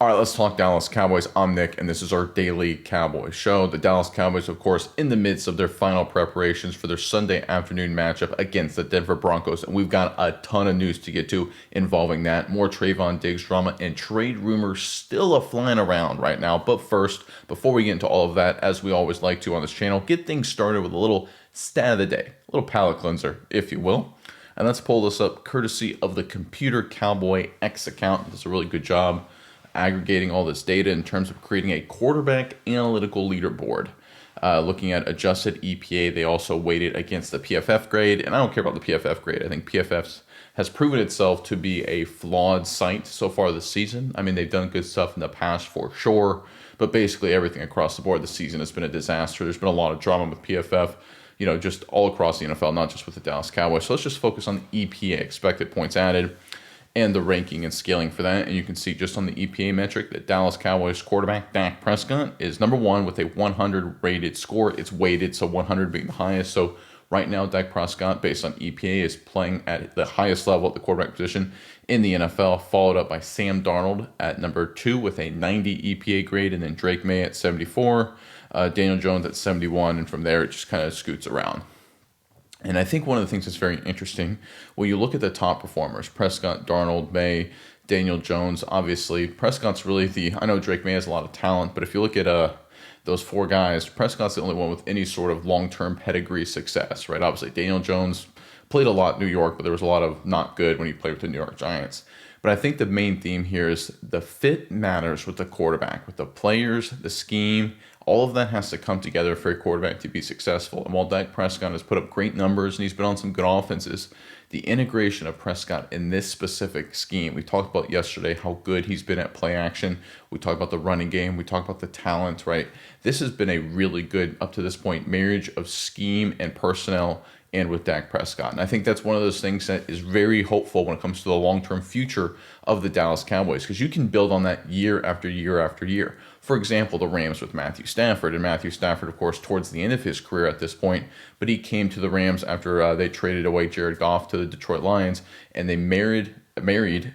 All right, let's talk Dallas Cowboys. I'm Nick, and this is our daily Cowboys show. The Dallas Cowboys, of course, in the midst of their final preparations for their Sunday afternoon matchup against the Denver Broncos. And we've got a ton of news to get to involving that. More Trayvon Diggs drama and trade rumors still flying around right now. But first, before we get into all of that, as we always like to on this channel, get things started with a little stat of the day, a little palate cleanser, if you will. And let's pull this up courtesy of the Computer Cowboy X account. It does a really good job aggregating all this data in terms of creating a quarterback analytical leaderboard. Looking at adjusted EPA, they also weighted against the PFF grade, and I don't care about the PFF grade. I think PFF has proven itself to be a flawed site so far this season. I mean, they've done good stuff in the past for sure, but basically everything across the board this season has been a disaster. There's been a lot of drama with PFF, just all across the NFL, not just with the Dallas Cowboys. So let's just focus on the EPA, expected points added, and the ranking and scaling for that. And you can see just on the EPA metric that Dallas Cowboys quarterback Dak Prescott is number one with a 100 rated score. It's weighted, so 100 being the highest. So right now, Dak Prescott, based on EPA, is playing at the highest level at the quarterback position in the NFL, followed up by Sam Darnold at number 2 with a 90 EPA grade, and then Drake May at 74, Daniel Jones at 71, and from there it just kind of scoots around. And I think one of the things that's very interesting, when you look at the top performers, Prescott, Darnold, May, Daniel Jones, obviously, Prescott's really I know Drake May has a lot of talent, but if you look at those four guys, Prescott's the only one with any sort of long-term pedigree success, right? Obviously, Daniel Jones played a lot in New York, but there was a lot of not good when he played with the New York Giants. But I think the main theme here is the fit matters with the quarterback, with the players, the scheme. All of that has to come together for a quarterback to be successful. And while Dak Prescott has put up great numbers and he's been on some good offenses, the integration of Prescott in this specific scheme, we talked about yesterday how good he's been at play action. We talked about the running game. We talked about the talent, right? This has been a really good, up to this point, marriage of scheme and personnel and with Dak Prescott. And I think that's one of those things that is very hopeful when it comes to the long-term future of the Dallas Cowboys, because you can build on that year after year after year. For example, the Rams with Matthew Stafford. And Matthew Stafford, of course, towards the end of his career at this point, but he came to the Rams after they traded away Jared Goff to the Detroit Lions, and they married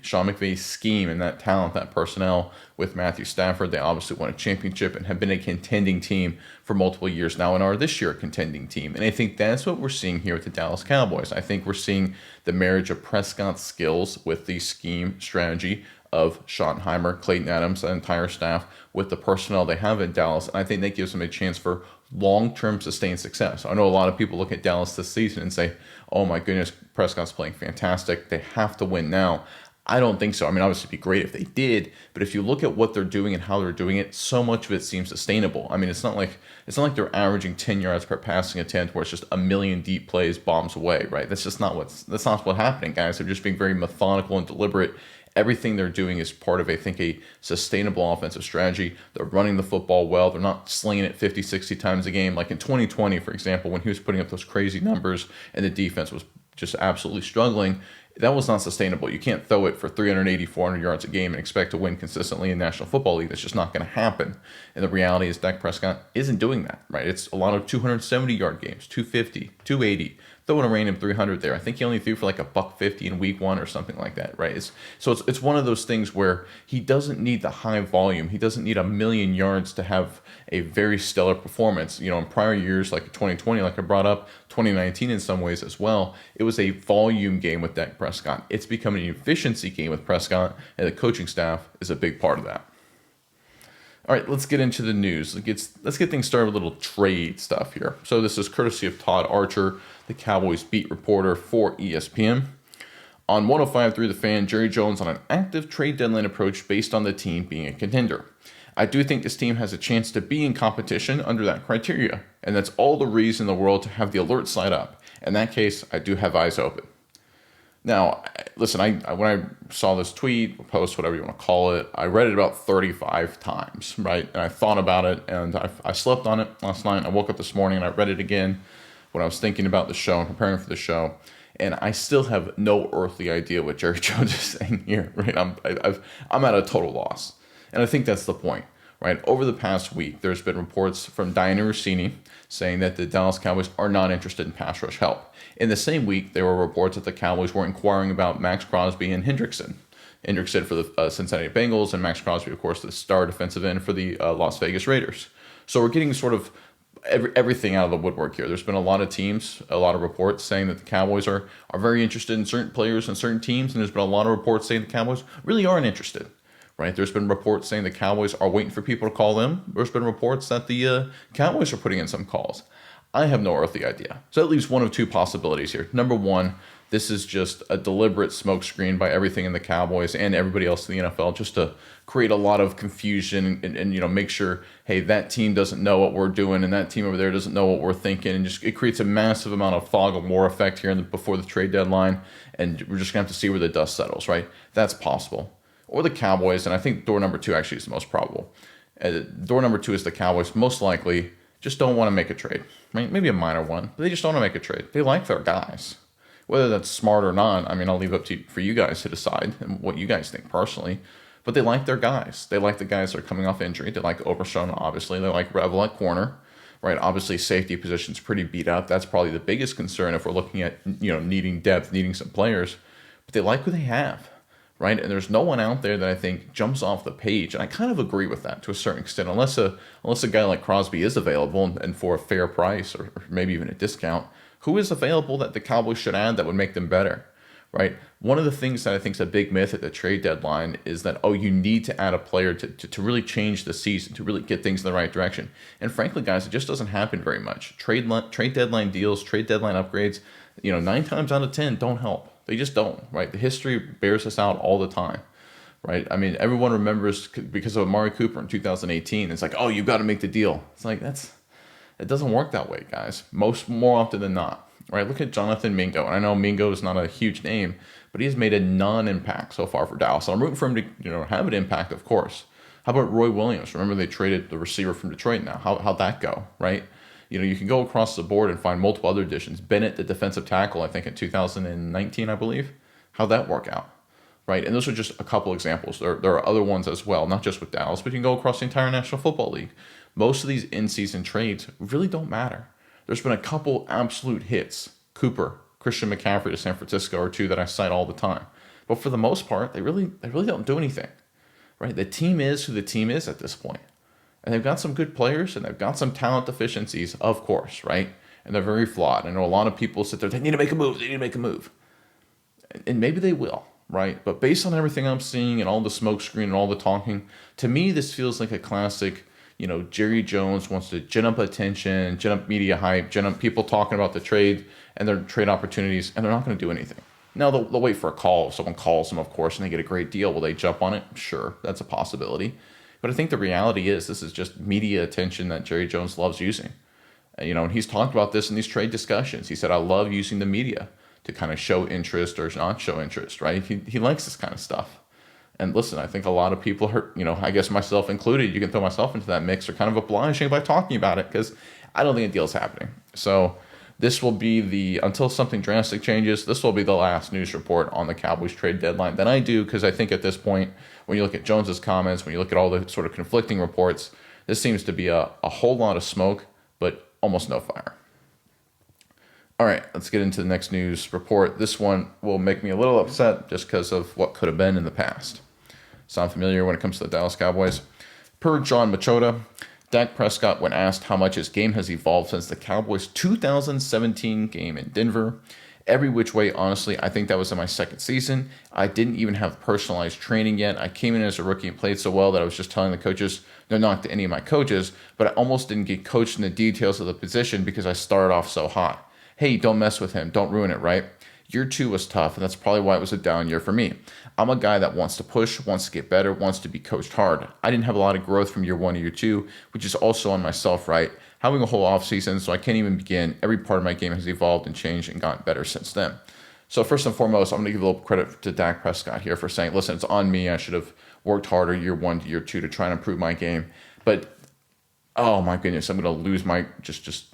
Sean McVay's scheme and that talent, that personnel with Matthew Stafford. They obviously won a championship and have been a contending team for multiple years now and are this year a contending team. And I think that's what we're seeing here with the Dallas Cowboys. I think we're seeing the marriage of Prescott's skills with the scheme strategy of Schottenheimer, Clayton Adams, the entire staff with the personnel they have in Dallas. And I think that gives them a chance for long-term sustained success. I know a lot of people look at Dallas this season and say, oh my goodness, Prescott's playing fantastic. They have to win now. I don't think so. I mean, obviously it'd be great if they did, but if you look at what they're doing and how they're doing it, so much of it seems sustainable. I mean, it's not like they're averaging 10 yards per passing attempt where it's just a million deep plays bombs away, right? That's not what's happening, guys. They're just being very methodical and deliberate. Everything they're doing is part of, I think, a sustainable offensive strategy. They're running the football well. They're not slinging it 50, 60 times a game. Like in 2020, for example, when he was putting up those crazy numbers and the defense was just absolutely struggling, that was not sustainable. You can't throw it for 380, 400 yards a game and expect to win consistently in the National Football League. That's just not going to happen. And the reality is Dak Prescott isn't doing that, right? It's a lot of 270-yard games, 250, 280, throwing a random 300 there. I think he only threw for like a $150 in week 1 or something like that, right? It's one of those things where he doesn't need the high volume. He doesn't need a million yards to have a very stellar performance. In prior years, like 2020, like I brought up, 2019 in some ways as well, it was a volume game with Dak Prescott. It's becoming an efficiency game with Prescott, and the coaching staff is a big part of that. All right, let's get into the news. Let's get things started with a little trade stuff here. So this is courtesy of Todd Archer, the Cowboys beat reporter for ESPN. On 105.3 The Fan, Jerry Jones on an active trade deadline approach based on the team being a contender. I do think this team has a chance to be in competition under that criteria, and that's all the reason in the world to have the alert slide up. In that case, I do have eyes open. Now, listen, when I saw this tweet, post, whatever you want to call it, I read it about 35 times, right? And I thought about it, and I slept on it last night. I woke up this morning, and I read it again when I was thinking about the show and preparing for the show. And I still have no earthly idea what Jerry Jones is saying here, right? I'm at a total loss. And I think that's the point, right? Over the past week, there's been reports from Diana Rossini saying that the Dallas Cowboys are not interested in pass rush help. In the same week, there were reports that the Cowboys were inquiring about Max Crosby and Hendrickson. interested for the Cincinnati Bengals, and Max Crosby, of course, the star defensive end for the Las Vegas Raiders. So we're getting sort of everything out of the woodwork here. There's been a lot of teams, a lot of reports saying that the Cowboys are very interested in certain players and certain teams, and there's been a lot of reports saying the Cowboys really aren't interested. Right? There's been reports saying the Cowboys are waiting for people to call them. There's been reports that the Cowboys are putting in some calls. I have no earthly idea. So that leaves one of two possibilities here. Number one, this is just a deliberate smokescreen by everything in the Cowboys and everybody else in the NFL just to create a lot of confusion and make sure, hey, that team doesn't know what we're doing and that team over there doesn't know what we're thinking, and just it creates a massive amount of fog of war effect here before the trade deadline, and we're just gonna have to see where the dust settles, right? That's possible. Or the Cowboys, and I think door number two actually is the most probable. Door number two is the Cowboys most likely just don't want to make a trade. Right? Maybe a minor one, but they just don't want to make a trade. They like their guys. Whether that's smart or not, I mean, I'll leave up for you guys to decide and what you guys think personally. But they like their guys. They like the guys that are coming off injury. They like Overshown, obviously. They like Revel at corner. Right? Obviously, safety position's pretty beat up. That's probably the biggest concern if we're looking at needing depth, needing some players. But they like who they have. Right? And there's no one out there that I think jumps off the page. And I kind of agree with that to a certain extent, unless a guy like Crosby is available and for a fair price or maybe even a discount. Who is available that the Cowboys should add that would make them better? Right? One of the things that I think is a big myth at the trade deadline is that, you need to add a player to really change the season, to really get things in the right direction. And frankly, guys, it just doesn't happen very much. Trade deadline deals, trade deadline upgrades, 9 times out of 10 don't help. They just don't, right? The history bears us out all the time, right? I mean, everyone remembers because of Amari Cooper in 2018. It's like, you've got to make the deal. It's like, it doesn't work that way, guys. More often than not, right? Look at Jonathan Mingo. And I know Mingo is not a huge name, but he's made a non-impact so far for Dallas. So I'm rooting for him to, have an impact, of course. How about Roy Williams? Remember they traded the receiver from Detroit now. How'd that go, right? You can go across the board and find multiple other additions. Bennett, the defensive tackle, I think in 2019, I believe. How'd that work out? Right? And those are just a couple examples. There are other ones as well, not just with Dallas, but you can go across the entire National Football League. Most of these in-season trades really don't matter. There's been a couple absolute hits. Cooper, Christian McCaffrey to San Francisco are two that I cite all the time. But for the most part, they really don't do anything. Right? The team is who the team is at this point. And they've got some good players, and they've got some talent deficiencies, of course, right? And they're very flawed. I know a lot of people sit there, they need to make a move. And maybe they will, right? But based on everything I'm seeing and all the smoke screen and all the talking, to me, this feels like a classic, Jerry Jones wants to gin up attention, gin up media hype, gin up people talking about the trade and their trade opportunities, and they're not going to do anything. Now, they'll wait for a call. If someone calls them, of course, and they get a great deal, will they jump on it? Sure, that's a possibility. But I think the reality is this is just media attention that Jerry Jones loves using. And he's talked about this in these trade discussions. He said, I love using the media to kind of show interest or not show interest, right? He likes this kind of stuff. And listen, I think a lot of people are, I guess myself included, you can throw myself into that mix, are kind of obliging by talking about it because I don't think a deal's happening. So this will be until something drastic changes, this will be the last news report on the Cowboys trade deadline that I do, because I think at this point, when you look at Jones's comments, when you look at all the sort of conflicting reports, this seems to be a whole lot of smoke, but almost no fire. All right, let's get into the next news report. This one will make me a little upset just because of what could have been in the past. Sound familiar when it comes to the Dallas Cowboys? Per John Machota, Dak Prescott, when asked how much his game has evolved since the Cowboys' 2017 game in Denver, every which way, honestly, I think that was in my second season. I didn't even have personalized training yet. I came in as a rookie and played so well that I was just telling the coaches, no knock to any of my coaches, but I almost didn't get coached in the details of the position because I started off so hot. Hey, don't mess with him. Don't ruin it, right? Year 2 was tough, and that's probably why it was a down year for me. I'm a guy that wants to push, wants to get better, wants to be coached hard. I didn't have a lot of growth from year 1 to year 2, which is also on myself, right? Having a whole offseason, so I can't even begin. Every part of my game has evolved and changed and gotten better since then. So first and foremost, I'm going to give a little credit to Dak Prescott here for saying, listen, it's on me. I should have worked harder year 1 to year 2 to try and improve my game. But, oh my goodness, I'm going to lose my just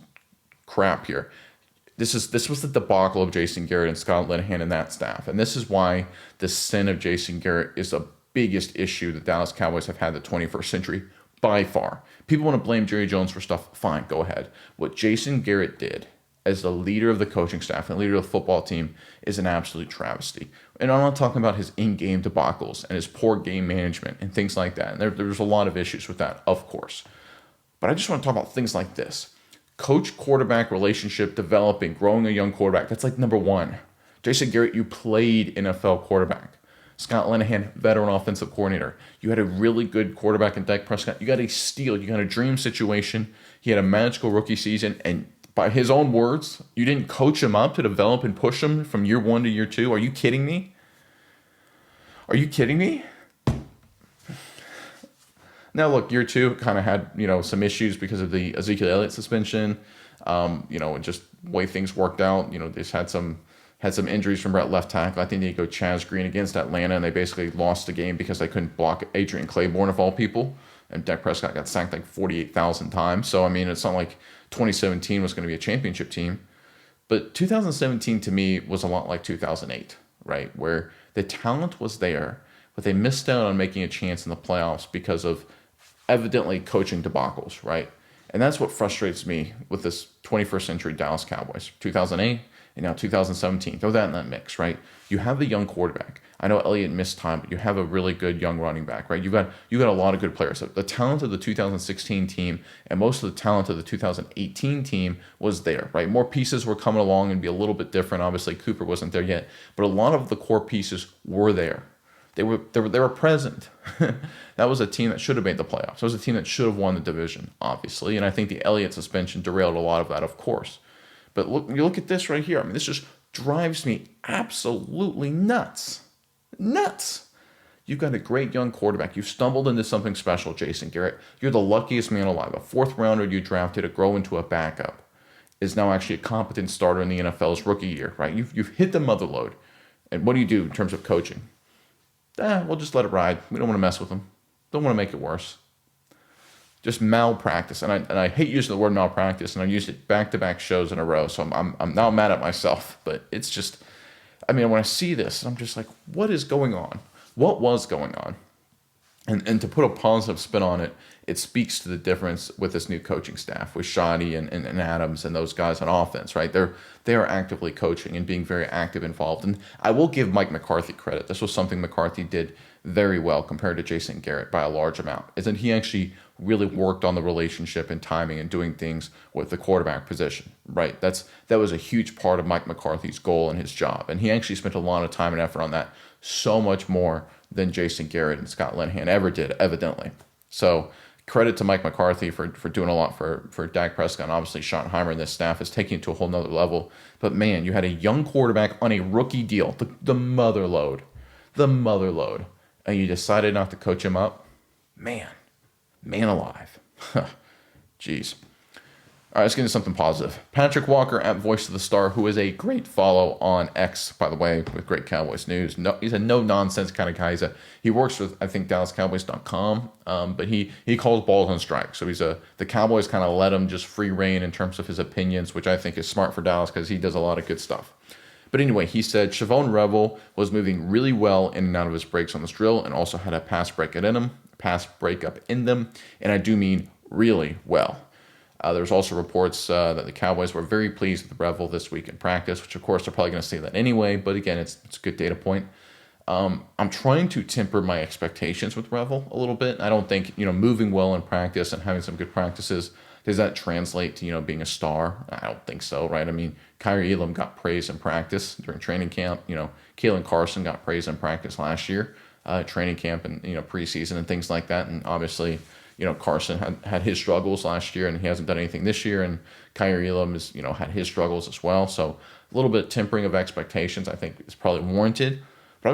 crap here. This was the debacle of Jason Garrett and Scott Linehan and that staff. And this is why the sin of Jason Garrett is the biggest issue the Dallas Cowboys have had in the 21st century by far. People want to blame Jerry Jones for stuff. Fine, go ahead. What Jason Garrett did as the leader of the coaching staff and leader of the football team is an absolute travesty. And I'm not talking about his in-game debacles and his poor game management and things like that. And there's a lot of issues with that, of course. But I just want to talk about things like this. Coach quarterback relationship developing, growing a young quarterback. That's like number one. Jason Garrett, you played NFL quarterback. Scott Linehan, veteran offensive coordinator. You had a really good quarterback in Dak Prescott. You got a steal. You got a dream situation. He had a magical rookie season. And by his own words, you didn't coach him up to develop and push him from year one to year two. Are you kidding me? Are you kidding me? Now, look, year two kind of had, some issues because of the Ezekiel Elliott suspension, and just the way things worked out. They just had some injuries from Brett left tackle. I think they go Chaz Green against Atlanta, and they basically lost the game because they couldn't block Adrian Claiborne, of all people. And Dak Prescott got sacked like 48,000 times. So, it's not like 2017 was going to be a championship team. But 2017 to me was a lot like 2008, right? Where the talent was there, but they missed out on making a chance in the playoffs because of evidently coaching debacles, right? And that's what frustrates me with this 21st century Dallas Cowboys. 2008 and now 2017. Throw that in that mix, right? You have a young quarterback. I know Elliott missed time, but you have a really good young running back, right? You got a lot of good players. The talent of the 2016 team and most of the talent of the 2018 team was there, right? More pieces were coming along and be a little bit different. Obviously, Cooper wasn't there yet, but a lot of the core pieces were there. They were present. That was a team that should have made the playoffs. It was a team that should have won the division, obviously. And I think the Elliott suspension derailed a lot of that, of course. But you look at this right here. This just drives me absolutely nuts. Nuts. You've got a great young quarterback. You've stumbled into something special, Jason Garrett. You're the luckiest man alive. A fourth rounder you drafted to grow into a backup is now actually a competent starter in the NFL's rookie year, right? You've hit the mother load. And what do you do in terms of coaching? We'll just let it ride. We don't want to mess with them. Don't want to make it worse. Just malpractice. And I hate using the word malpractice, and I used it back-to-back shows in a row, so I'm now mad at myself. But it's just, when I see this, I'm just like, what is going on? What was going on? And to put a positive spin on it, it speaks to the difference with this new coaching staff, with Shoddy and Adams and those guys on offense, right? They are actively coaching and being very active involved. And I will give Mike McCarthy credit. This was something McCarthy did very well compared to Jason Garrett by a large amount, is that he actually really worked on the relationship and timing and doing things with the quarterback position, right? That was a huge part of Mike McCarthy's goal and his job. And he actually spent a lot of time and effort on that, so much more than Jason Garrett and Scott Linehan ever did, evidently. So credit to Mike McCarthy for doing a lot for Dak Prescott. And obviously, Schottenheimer and this staff is taking it to a whole nother level. But man, you had a young quarterback on a rookie deal, the mother load, and you decided not to coach him up. Man alive. Jeez. All right, let's get into something positive. Patrick Walker at Voice of the Star, who is a great follow on X, by the way, with great Cowboys news. No, he's a no-nonsense kind of guy. He works with, I think, DallasCowboys.com, but he calls balls and strikes. So the Cowboys kind of let him just free reign in terms of his opinions, which I think is smart for Dallas because he does a lot of good stuff. But anyway, he said Shavon Revel was moving really well in and out of his breaks on this drill and also had a pass breakup in them, and I do mean really well. There's also reports that the Cowboys were very pleased with Revel this week in practice, which of course they're probably going to say that anyway, but again, it's a good data point. I'm trying to temper my expectations with Revel a little bit. I don't think, moving well in practice and having some good practices, does that translate to, being a star? I don't think so, right? Kyrie Elam got praise in practice during training camp. Kalen Carson got praise in practice last year, training camp and, preseason and things like that. And obviously, Carson had his struggles last year, and he hasn't done anything this year. And Kyrie Elam has, had his struggles as well. So a little bit of tempering of expectations, I think, is probably warranted. But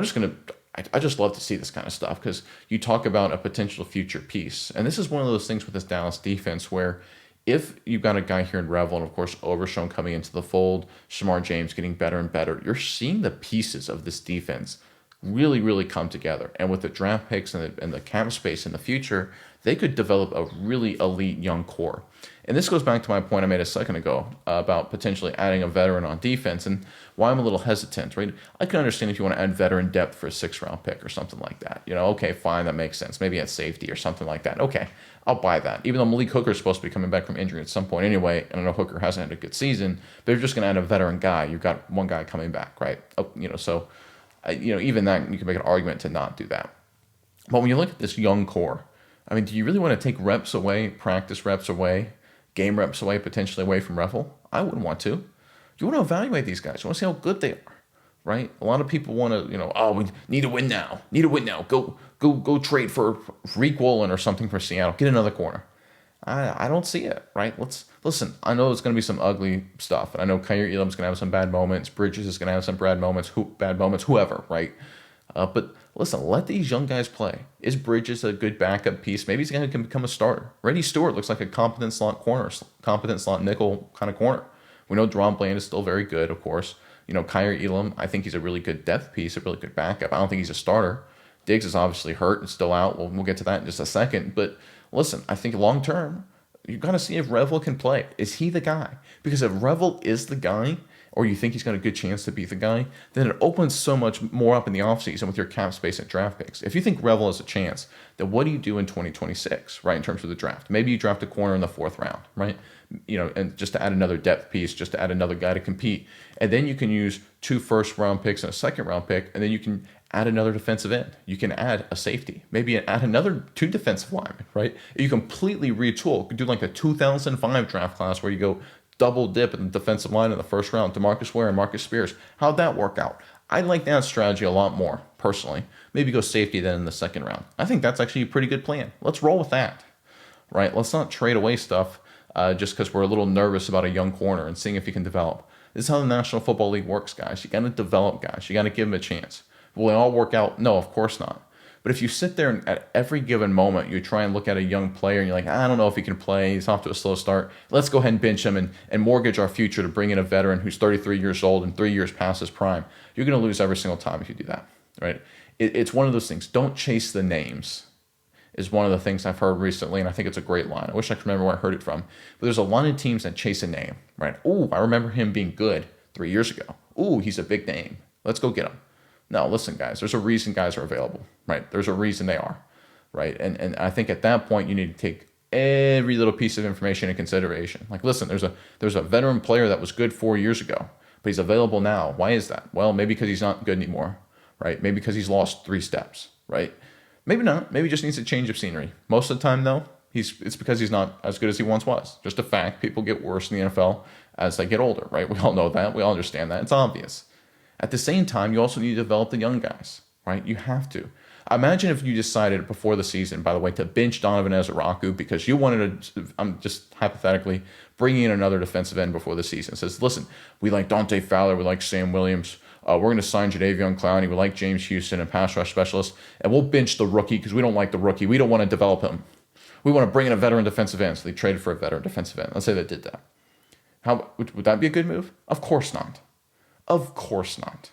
I just love to see this kind of stuff because you talk about a potential future piece. And this is one of those things with this Dallas defense where if you've got a guy here in Revel, and of course Overshown coming into the fold, Shamar James getting better and better, you're seeing the pieces of this defense really, really come together. And with the draft picks and the cap space in the future, they could develop a really elite young core. And this goes back to my point I made a second ago about potentially adding a veteran on defense and why I'm a little hesitant, right? I can understand if you want to add veteran depth for a 6th-round pick or something like that. Okay, fine, that makes sense. Maybe at safety or something like that. Okay, I'll buy that. Even though Malik Hooker is supposed to be coming back from injury at some point anyway, and I know Hooker hasn't had a good season, but you're just going to add a veteran guy. You've got one guy coming back, right? So even that, you can make an argument to not do that. But when you look at this young core, I mean, do you really want to take reps away, practice reps away, game reps away, potentially away from Revel? I wouldn't want to. You want to evaluate these guys. You want to see how good they are, right? A lot of people want to, oh, we need to win now. Go trade for Reek Woolen or something for Seattle. Get another corner. I don't see it, right? Listen. I know it's going to be some ugly stuff, and I know Kyrie Elam's going to have some bad moments. Bridges is going to have some bad moments. Whoever, right? But listen, let these young guys play. Is Bridges a good backup piece? Maybe he's going to become a starter. Reddy Stewart looks like a competent slot corner, competent slot nickel kind of corner. We know Deron Bland is still very good, of course. Kyrie Elam, I think he's a really good depth piece, a really good backup. I don't think he's a starter. Diggs is obviously hurt and still out. We'll get to that in just a second. But listen, I think long term, you've got to see if Revel can play. Is he the guy? Because if Revel is the guy, or you think he's got a good chance to be the guy, then it opens so much more up in the offseason with your cap space and draft picks. If you think Revel has a chance, then what do you do in 2026, right, in terms of the draft? Maybe you draft a corner in the 4th round, right? And just to add another depth piece, just to add another guy to compete. And then you can use 2 first-round picks and a second-round pick, and then you can add another defensive end. You can add a safety. Maybe add another 2 defensive linemen, right? You completely retool. You could do like the 2005 draft class where you go double dip in the defensive line in the 1st round, DeMarcus Ware and Marcus Spears. How'd that work out? I like that strategy a lot more, personally. Maybe go safety then in the 2nd round. I think that's actually a pretty good plan. Let's roll with that, right? Let's not trade away stuff just because we're a little nervous about a young corner and seeing if he can develop. This is how the National Football League works, guys. You got to develop guys. You got to give them a chance. Will they all work out? No, of course not. But if you sit there and at every given moment you try and look at a young player and you're like, I don't know if he can play, he's off to a slow start, let's go ahead and bench him and mortgage our future to bring in a veteran who's 33 years old and 3 years past his prime, you're going to lose every single time if you do that, right? It's one of those things. Don't chase the names is one of the things I've heard recently, and I think it's a great line. I wish I could remember where I heard it from. But there's a lot of teams that chase a name, right? Ooh, I remember him being good 3 years ago. Ooh, he's a big name. Let's go get him. No, listen, guys, there's a reason guys are available, right? There's a reason they are, right? And I think at that point, you need to take every little piece of information in consideration. Like, listen, there's a veteran player that was good 4 years ago, but he's available now. Why is that? Well, maybe because he's not good anymore, right? Maybe because he's lost 3 steps, right? Maybe not. Maybe he just needs a change of scenery. Most of the time, though, it's because he's not as good as he once was. Just a fact. People get worse in the NFL as they get older, right? We all know that. We all understand that. It's obvious. At the same time, you also need to develop the young guys, right? You have to. Imagine if you decided before the season, by the way, to bench Donovan Ezeraku because you wanted to, I'm just hypothetically bringing in another defensive end before the season. It says, listen, we like Dante Fowler, we like Sam Williams, we're going to sign Jadeveon Clowney, we like James Houston and pass rush specialist, and we'll bench the rookie because we don't like the rookie. We don't want to develop him. We want to bring in a veteran defensive end. So they traded for a veteran defensive end. Let's say they did that. How would that be a good move? Of course not. Of course not.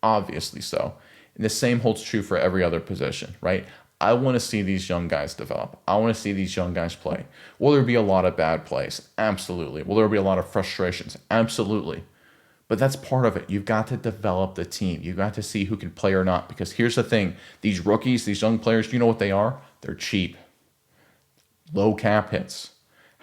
Obviously so. And the same holds true for every other position, right? I want to see these young guys develop. I want to see these young guys play. Will there be a lot of bad plays? Absolutely. Will there be a lot of frustrations? Absolutely. But that's part of it. You've got to develop the team. You've got to see who can play or not. Because here's the thing. These rookies, these young players, you know what they are? They're cheap. Low cap hits.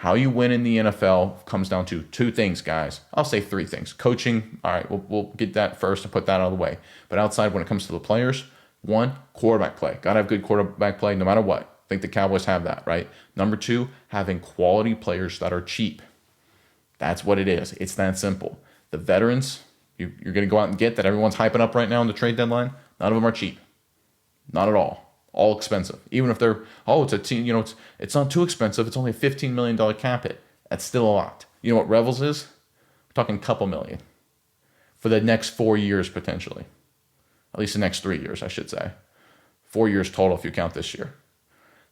How you win in the NFL comes down to 2 things, guys. I'll say 3 things. Coaching, all right, we'll get that first and put that out of the way. But outside, when it comes to the players, 1, quarterback play. Got to have good quarterback play no matter what. I think the Cowboys have that, right? Number 2, having quality players that are cheap. That's what it is. It's that simple. The veterans you're going to go out and get that everyone's hyping up right now in the trade deadline, none of them are cheap. Not at all. All expensive. Even if they're, it's a team, it's not too expensive. It's only a $15 million cap hit. That's still a lot. You know what Revels is? We're talking a couple million for the next 4 years, potentially. At least the next 3 years, I should say. 4 years total if you count this year.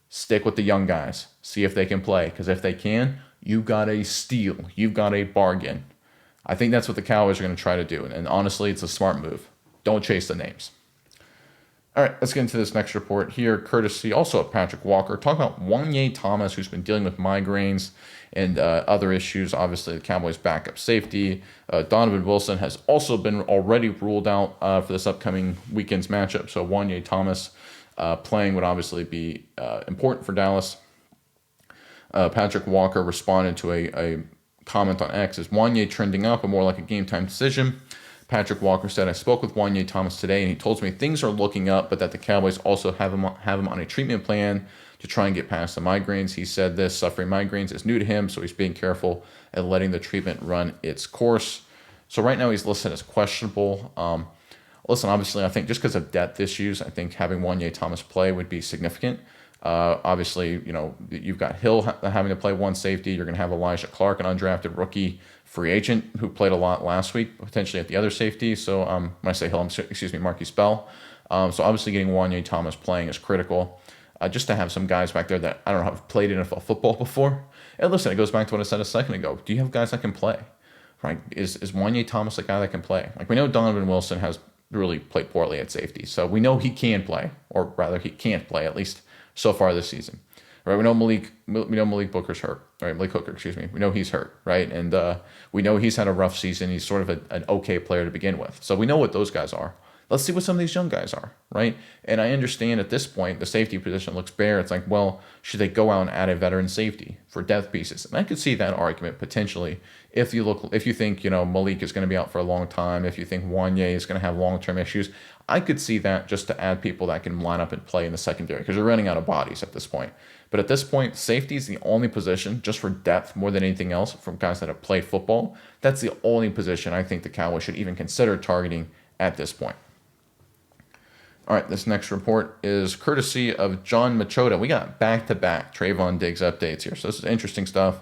Stick with the young guys. See if they can play. Because if they can, you got a steal. You've got a bargain. I think that's what the Cowboys are going to try to do. And honestly, it's a smart move. Don't chase the names. All right, let's get into this next report here, courtesy also of Patrick Walker, talking about Wanye Thomas, who's been dealing with migraines and other issues. Obviously, the Cowboys' backup safety. Donovan Wilson has also been already ruled out for this upcoming weekend's matchup. So Wanye Thomas playing would obviously be important for Dallas. Patrick Walker responded to a comment on X: "Is Wanye trending up or more like a game time decision?" Patrick Walker said, "I spoke with Wanye Thomas today, and he told me things are looking up, but that the Cowboys also have him on a treatment plan to try and get past the migraines. He said this suffering migraines is new to him, so he's being careful and letting the treatment run its course." So right now he's listed as questionable. Listen, obviously, I think just because of depth issues, I think having Wanye Thomas play would be significant. Obviously, you've got Hill having to play one safety. You're going to have Elijah Clark, an undrafted rookie free agent who played a lot last week, potentially at the other safety. So when I say Hill, Marquise Bell. So obviously getting Wanye Thomas playing is critical. Just to have some guys back there that I don't know have played NFL football before. And listen, it goes back to what I said a second ago. Do you have guys that can play? Right? Is Wanye Thomas a guy that can play? Like, we know Donovan Wilson has really played poorly at safety, so we know he can play, or rather he can't play, at least so far this season. Right? We know Malik Booker's hurt. Right? Malik Hooker, excuse me. We know he's hurt, right? And we know he's had a rough season. He's sort of an okay player to begin with. So we know what those guys are. Let's see what some of these young guys are, right? And I understand at this point the safety position looks bare. It's like, well, should they go out and add a veteran safety for depth pieces? And I could see that argument potentially if you think Malik is going to be out for a long time, if you think Wanye is going to have long-term issues. I could see that just to add people that can line up and play in the secondary because you're running out of bodies at this point. But at this point, safety is the only position, just for depth more than anything else, from guys that have played football. That's the only position I think the Cowboys should even consider targeting at this point. All right, this next report is courtesy of John Machota. We got back-to-back Trayvon Diggs updates here, so this is interesting stuff.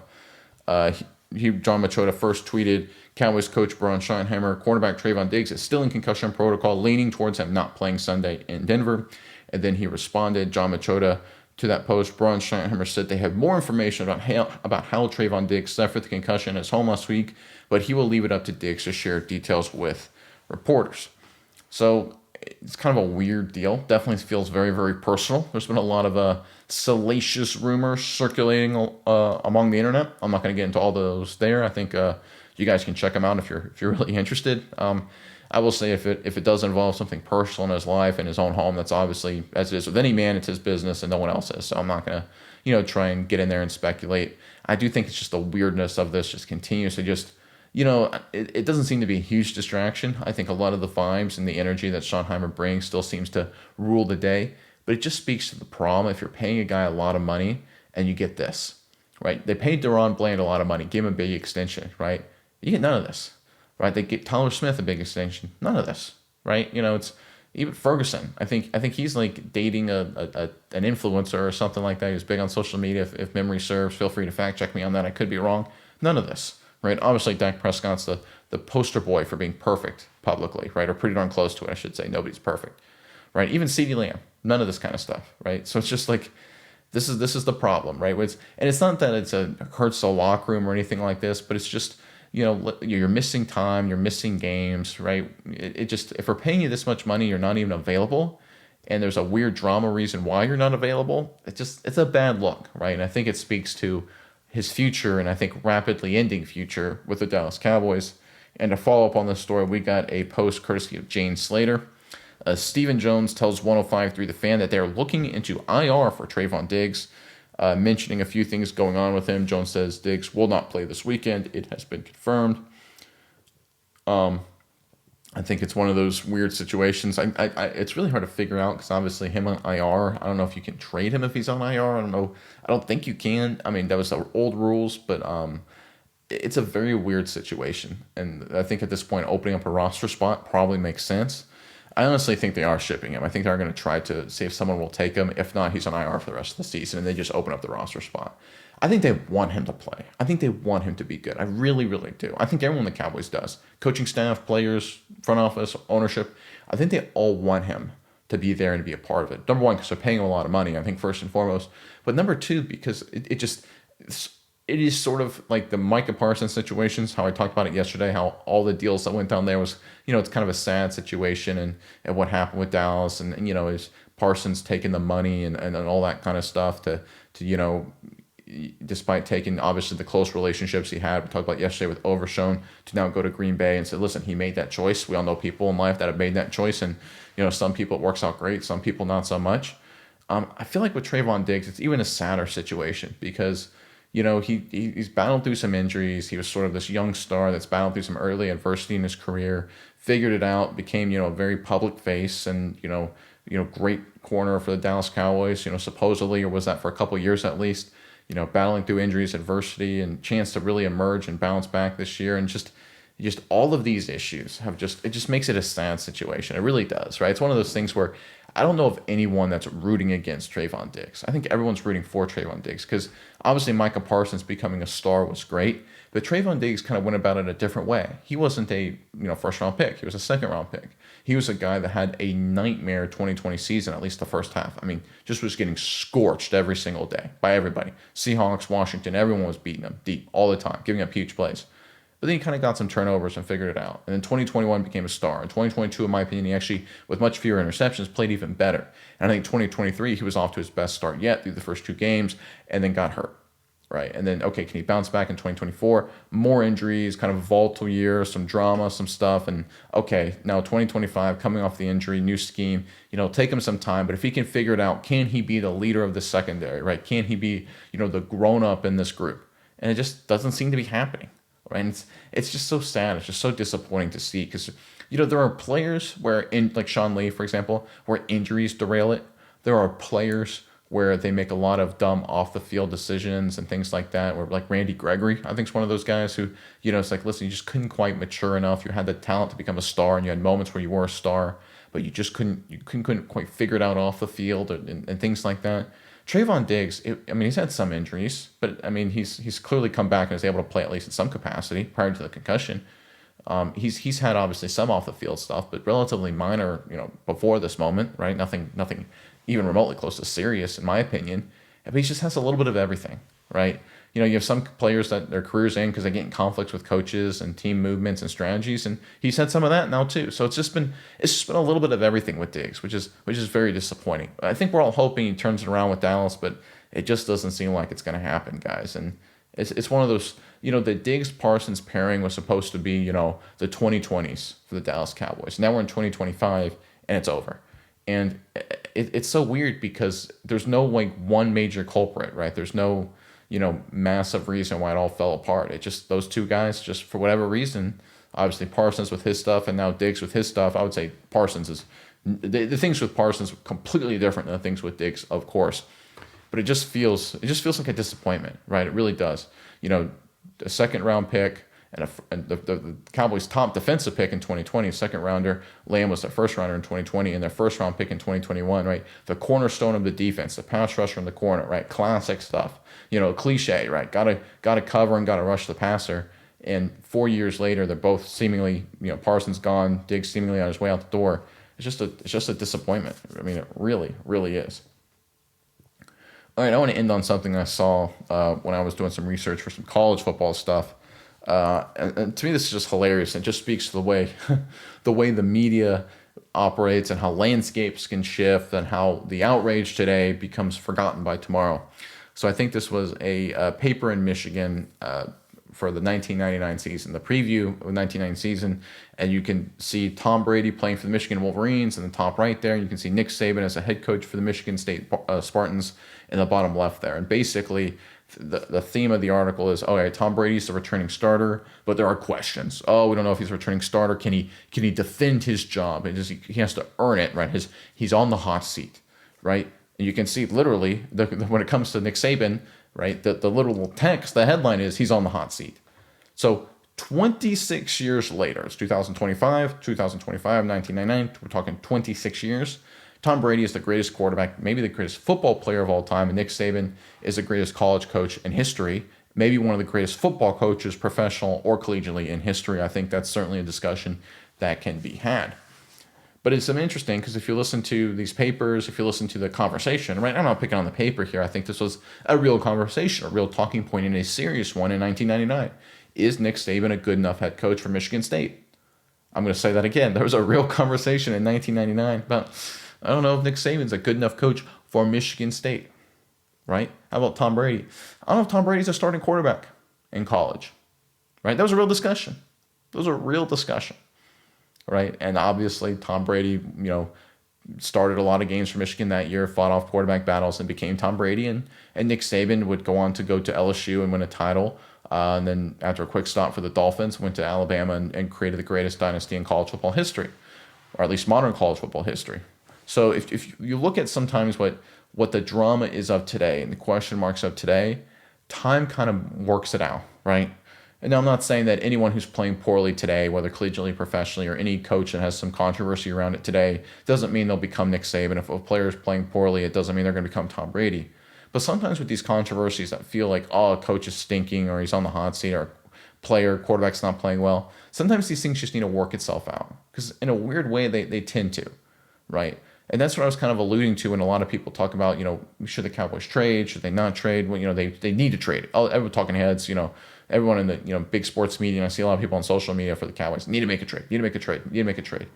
John Machota first tweeted, Cowboys coach Brian Schottenheimer, cornerback Trayvon Diggs is still in concussion protocol, leaning towards him not playing Sunday in Denver. And then he responded, John Machota, to that post. Brian Schottenheimer said they have more information about how Trayvon Diggs suffered the concussion at his home last week, but he will leave it up to Diggs to share details with reporters. So it's kind of a weird deal. Definitely feels very, very personal. There's been a lot of salacious rumors circulating among the internet. I'm not going to get into all those there. I think you guys can check them out if you're really interested. I will say if it does involve something personal in his life and his own home, that's obviously, as it is with any man, it's his business and no one else's. So I'm not going to try and get in there and speculate. I do think it's just the weirdness of this just continues to just. It doesn't seem to be a huge distraction. I think a lot of the vibes and the energy that Schottenheimer brings still seems to rule the day. But it just speaks to the problem. If you're paying a guy a lot of money and you get this, right? They paid Deron Bland a lot of money, gave him a big extension, right? You get none of this, right? They get Tyler Smith a big extension, none of this, right? It's even Ferguson. I think he's like dating an influencer or something like that. He's big on social media. If memory serves, feel free to fact check me on that. I could be wrong. None of this. Right, obviously Dak Prescott's the poster boy for being perfect publicly, right, or pretty darn close to it, I should say. Nobody's perfect, right? Even CeeDee Lamb, none of this kind of stuff, right? So it's just like this is the problem, right? And it's not that it hurts the locker room or anything like this, but it's just you're missing time, you're missing games, right? It just, if we're paying you this much money, you're not even available, and there's a weird drama reason why you're not available. It's a bad look, right? And I think it speaks to his future, and I think rapidly ending future with the Dallas Cowboys. And to follow up on this story, we got a post courtesy of Jane Slater. Stephen Jones tells 105.3 The Fan that they're looking into IR for Trayvon Diggs, mentioning a few things going on with him. Jones says Diggs will not play this weekend. It has been confirmed. I think it's one of those weird situations. It's really hard to figure out because obviously him on IR, I don't know if you can trade him if he's on IR. I don't know. I don't think you can. I mean, that was the old rules, but it's a very weird situation. And I think at this point, opening up a roster spot probably makes sense. I honestly think they are shipping him. I think they're going to try to see if someone will take him. If not, he's on IR for the rest of the season, and they just open up the roster spot. I think they want him to play. I think they want him to be good. I really, really do. I think everyone in the Cowboys does. Coaching staff, players, front office, ownership. I think they all want him to be there and to be a part of it. Number one, because they're paying him a lot of money, I think, first and foremost. But number two, because it just it is sort of like the Micah Parsons situations, how I talked about it yesterday, how all the deals that went down there was, it's kind of a sad situation, and what happened with Dallas, and is Parsons taking the money and all that kind of stuff to despite taking obviously the close relationships he had, we talked about yesterday with Overshown, to now go to Green Bay and say, listen, he made that choice. We all know people in life that have made that choice, and some people it works out great, some people not so much. I feel like with Trayvon Diggs, it's even a sadder situation because he's battled through some injuries. He was sort of this young star that's battled through some early adversity in his career, figured it out, became a very public face, and great corner for the Dallas Cowboys. Supposedly, or was that for a couple of years at least. Battling through injuries, adversity, and chance to really emerge and bounce back this year, and just all of these issues it just makes it a sad situation. It really does, right? It's one of those things where I don't know of anyone that's rooting against Trayvon Diggs. I think everyone's rooting for Trayvon Diggs because obviously Micah Parsons becoming a star was great, but Trayvon Diggs kind of went about it a different way. He wasn't a first round pick. He was a second round pick. He was a guy that had a nightmare 2020 season, at least the first half. I mean, just was getting scorched every single day by everybody. Seahawks, Washington, everyone was beating him deep all the time, giving up huge plays. But then he kind of got some turnovers and figured it out. And then 2021 became a star. In 2022, in my opinion, he actually, with much fewer interceptions, played even better. And I think 2023, he was off to his best start yet through the first two games and then got hurt, right? And then, okay, can he bounce back in 2024? More injuries, kind of volatile year, some drama, some stuff. And okay, now 2025, coming off the injury, new scheme, take him some time. But if he can figure it out, can he be the leader of the secondary, right? Can he be, the grown-up in this group? And it just doesn't seem to be happening. Right? And it's just so sad. It's just so disappointing to see because, there are players where, like Sean Lee, for example, where injuries derail it. There are players where they make a lot of dumb off-the-field decisions and things like that, where like Randy Gregory, I think is one of those guys who, it's like, listen, you just couldn't quite mature enough. You had the talent to become a star, and you had moments where you were a star, but you just couldn't quite figure it out off the field and things like that. Trayvon Diggs, he's had some injuries, but he's clearly come back and is able to play at least in some capacity prior to the concussion. He's had obviously some off the field stuff, but relatively minor, before this moment, right? Nothing even remotely close to serious, in my opinion. But he just has a little bit of everything, right? You have some players that their careers end because they get in conflicts with coaches and team movements and strategies, and he's had some of that now too. So it's just been a little bit of everything with Diggs, which is very disappointing. I think we're all hoping he turns it around with Dallas, but it just doesn't seem like it's going to happen, guys. And it's one of those, the Diggs Parsons pairing was supposed to be, the 2020s for the Dallas Cowboys. Now we're in 2025 and it's over. And it's so weird because there's no like one major culprit, right? There's no massive reason why it all fell apart. It just, those two guys, just for whatever reason, obviously Parsons with his stuff and now Diggs with his stuff. I would say Parsons is, the things with Parsons are completely different than the things with Diggs, of course. But it just feels like a disappointment, right? It really does. A second round pick and the Cowboys' top defensive pick in 2020, second rounder. Lamb was their first rounder in 2020, and their first round pick in 2021, right? The cornerstone of the defense, the pass rusher in the corner, right? Classic stuff. Cliche, right? Gotta cover and gotta rush the passer. And 4 years later, they're both seemingly, Parsons gone, Diggs seemingly on his way out the door. It's just a disappointment. It really, really is. All right, I want to end on something I saw when I was doing some research for some college football stuff. And to me, this is just hilarious. It just speaks to the way the media operates and how landscapes can shift and how the outrage today becomes forgotten by tomorrow. So I think this was a paper in Michigan for the 1999 season, the preview of the 1999 season. And you can see Tom Brady playing for the Michigan Wolverines in the top right there. And you can see Nick Saban as a head coach for the Michigan State Spartans in the bottom left there. And basically, the theme of the article is, okay, Tom Brady's the returning starter, but there are questions. Oh, we don't know if he's a returning starter. Can he defend his job? He has to earn it, right? He's on the hot seat, right? And you can see literally when it comes to Nick Saban, right? The literal text, the headline is he's on the hot seat. So 26 years later, it's 2025, 1999. We're talking 26 years. Tom Brady is the greatest quarterback, maybe the greatest football player of all time, and Nick Saban is the greatest college coach in history, maybe one of the greatest football coaches, professional or collegiately, in history. I think that's certainly a discussion that can be had. But it's interesting because if you listen to these papers, if you listen to the conversation, right? I'm not picking on the paper here. I think this was a real conversation, a real talking point, and a serious one in 1999. Is Nick Saban a good enough head coach for Michigan State? I'm going to say that again. There was a real conversation in 1999 about, I don't know if Nick Saban's a good enough coach for Michigan State, right? How about Tom Brady? I don't know if Tom Brady's a starting quarterback in college, right? That was a real discussion. That was a real discussion. Right. And obviously Tom Brady, started a lot of games for Michigan that year, fought off quarterback battles and became Tom Brady. And Nick Saban would go on to go to LSU and win a title. And then after a quick stop for the Dolphins, went to Alabama and created the greatest dynasty in college football history, or at least modern college football history. So if you look at sometimes what the drama is of today and the question marks of today, time kind of works it out, right? And now I'm not saying that anyone who's playing poorly today, whether collegiately, professionally, or any coach that has some controversy around it today, doesn't mean they'll become Nick Saban. If a player is playing poorly, it doesn't mean they're going to become Tom Brady. But sometimes with these controversies that feel like, oh, a coach is stinking, or he's on the hot seat, or quarterback's not playing well, sometimes these things just need to work itself out. Because in a weird way, they tend to, right? And that's what I was kind of alluding to when a lot of people talk about, should the Cowboys trade? Should they not trade? Well, they need to trade. Everyone talking heads, everyone in the big sports media, and I see a lot of people on social media for the Cowboys, need to make a trade, need to make a trade, need to make a trade.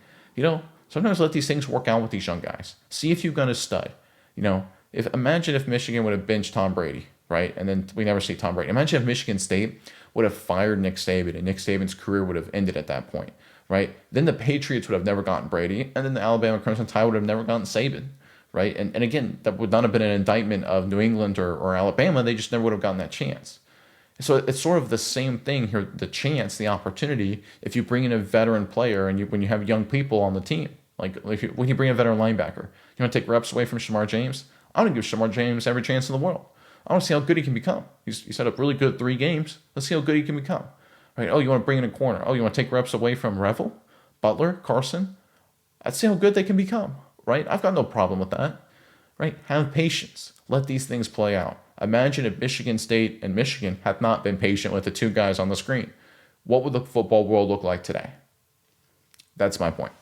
Sometimes let these things work out with these young guys. See if you've got a stud. Imagine if Michigan would have benched Tom Brady, right? And then we never see Tom Brady. Imagine if Michigan State would have fired Nick Saban, and Nick Saban's career would have ended at that point, right? Then the Patriots would have never gotten Brady, and then the Alabama Crimson Tide would have never gotten Saban, right? And again, that would not have been an indictment of New England or Alabama. They just never would have gotten that chance. So it's sort of the same thing here, the chance, the opportunity, if you bring in a veteran player and when you have young people on the team. When you bring a veteran linebacker, you want to take reps away from Shamar James? I want to give Shamar James every chance in the world. I want to see how good he can become. He's had a really good 3 games. Let's see how good he can become. Right? Oh, you want to bring in a corner. Oh, you want to take reps away from Revel, Butler, Carson? Let's see how good they can become. Right? I've got no problem with that. Right? Have patience. Let these things play out. Imagine if Michigan State and Michigan had not been patient with the 2 guys on the screen. What would the football world look like today? That's my point.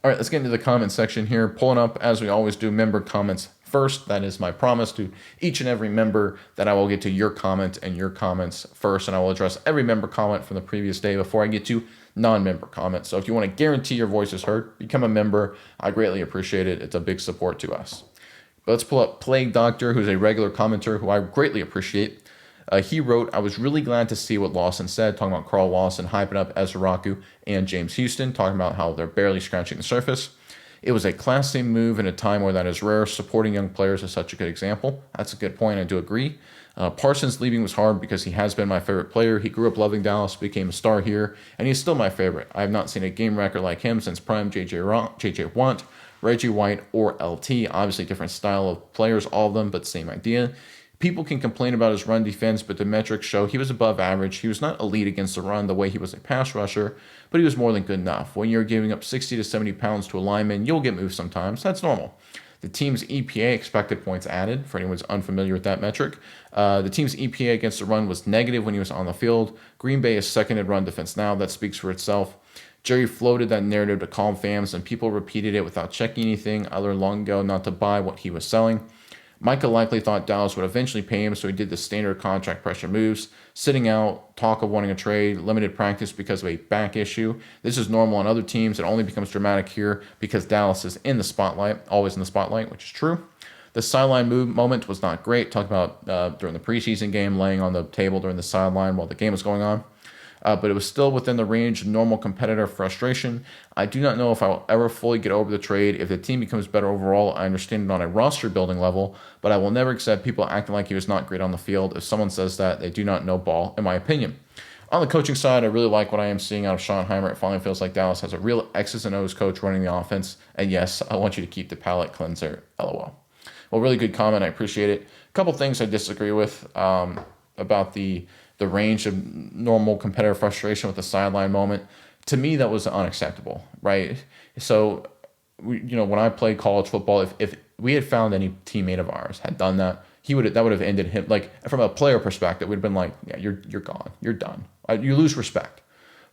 All right, let's get into the comment section here. Pulling up, as we always do, member comments first. That is my promise to each and every member, that I will get to your comment and your comments first, and I will address every member comment from the previous day before I get to non-member comments. So if you want to guarantee your voice is heard, become a member. I greatly appreciate it. It's a big support to us. But let's pull up Plague Doctor, who's a regular commenter who I greatly appreciate. He wrote, I was really glad to see what Lawson said, talking about Carl Lawson hyping up Ezra Raku and James Houston, talking about how they're barely scratching the surface. It was a classy move in a time where that is rare. Supporting young players is such a good example. That's a good point. I do agree. Parsons leaving was hard because he has been my favorite player. He grew up loving Dallas, became a star here, and he's still my favorite. I have not seen a game record like him since prime J.J. Watt, Reggie White, or LT. Obviously different style of players, all of them, but same idea. People can complain about his run defense, but the metrics show he was above average. He was not elite against the run the way he was a pass rusher, but he was more than good enough. When you're giving up 60 to 70 pounds to a lineman, you'll get moved sometimes. That's normal. The team's EPA, expected points added, for anyone who's unfamiliar with that metric. The team's EPA against the run was negative when he was on the field. Green Bay is second in run defense now. That speaks for itself. Jerry floated that narrative to calm fans, and people repeated it without checking anything. I learned long ago not to buy what he was selling. Micah likely thought Dallas would eventually pay him, so he did the standard contract pressure moves, sitting out, talk of wanting a trade, limited practice because of a back issue. This is normal on other teams. It only becomes dramatic here because Dallas is in the spotlight, always in the spotlight, which is true. The sideline move moment was not great. Talked about during the preseason game, laying on the table during the sideline while the game was going on. But it was still within the range of normal competitor frustration. I do not know if I will ever fully get over the trade. If the team becomes better overall, I understand it on a roster building level, but I will never accept people acting like he was not great on the field. If someone says that, they do not know ball, in my opinion. On the coaching side, I really like what I am seeing out of Schottenheimer. It finally feels like Dallas has a real X's and O's coach running the offense. And yes, I want you to keep the palate cleanser, LOL. Well, really good comment. I appreciate it. A couple things I disagree with about the range of normal competitor frustration with the sideline moment. To me, that was unacceptable, right? So, when I played college football, if we had found any teammate of ours had done that, that would have ended him. Like, from a player perspective, we'd have been like, yeah, you're gone, you're done. You lose respect,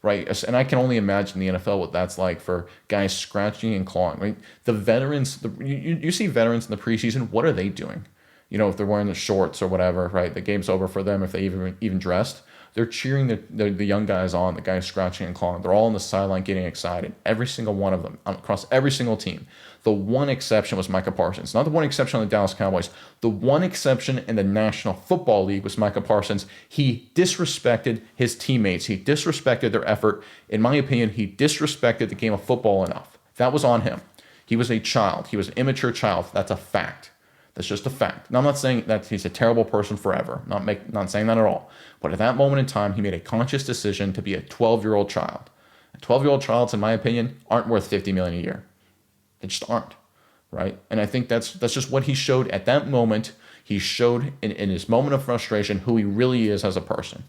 right? And I can only imagine the NFL what that's like for guys scratching and clawing, right? The veterans, you see veterans in the preseason, what are they doing? If they're wearing the shorts or whatever, right? The game's over for them if they even dressed. They're cheering the young guys on, the guys scratching and clawing. They're all on the sideline getting excited. Every single one of them across every single team. The one exception was Micah Parsons. Not the one exception on the Dallas Cowboys. The one exception in the National Football League was Micah Parsons. He disrespected his teammates. He disrespected their effort. In my opinion, he disrespected the game of football enough. That was on him. He was a child. He was an immature child. That's a fact. That's just a fact. Now, I'm not saying that he's a terrible person forever. Not saying that at all. But at that moment in time, he made a conscious decision to be a 12-year-old child. 12-year-old childs, in my opinion, aren't worth $50 million a year. They just aren't, right? And I think that's just what he showed at that moment. He showed in his moment of frustration who he really is as a person.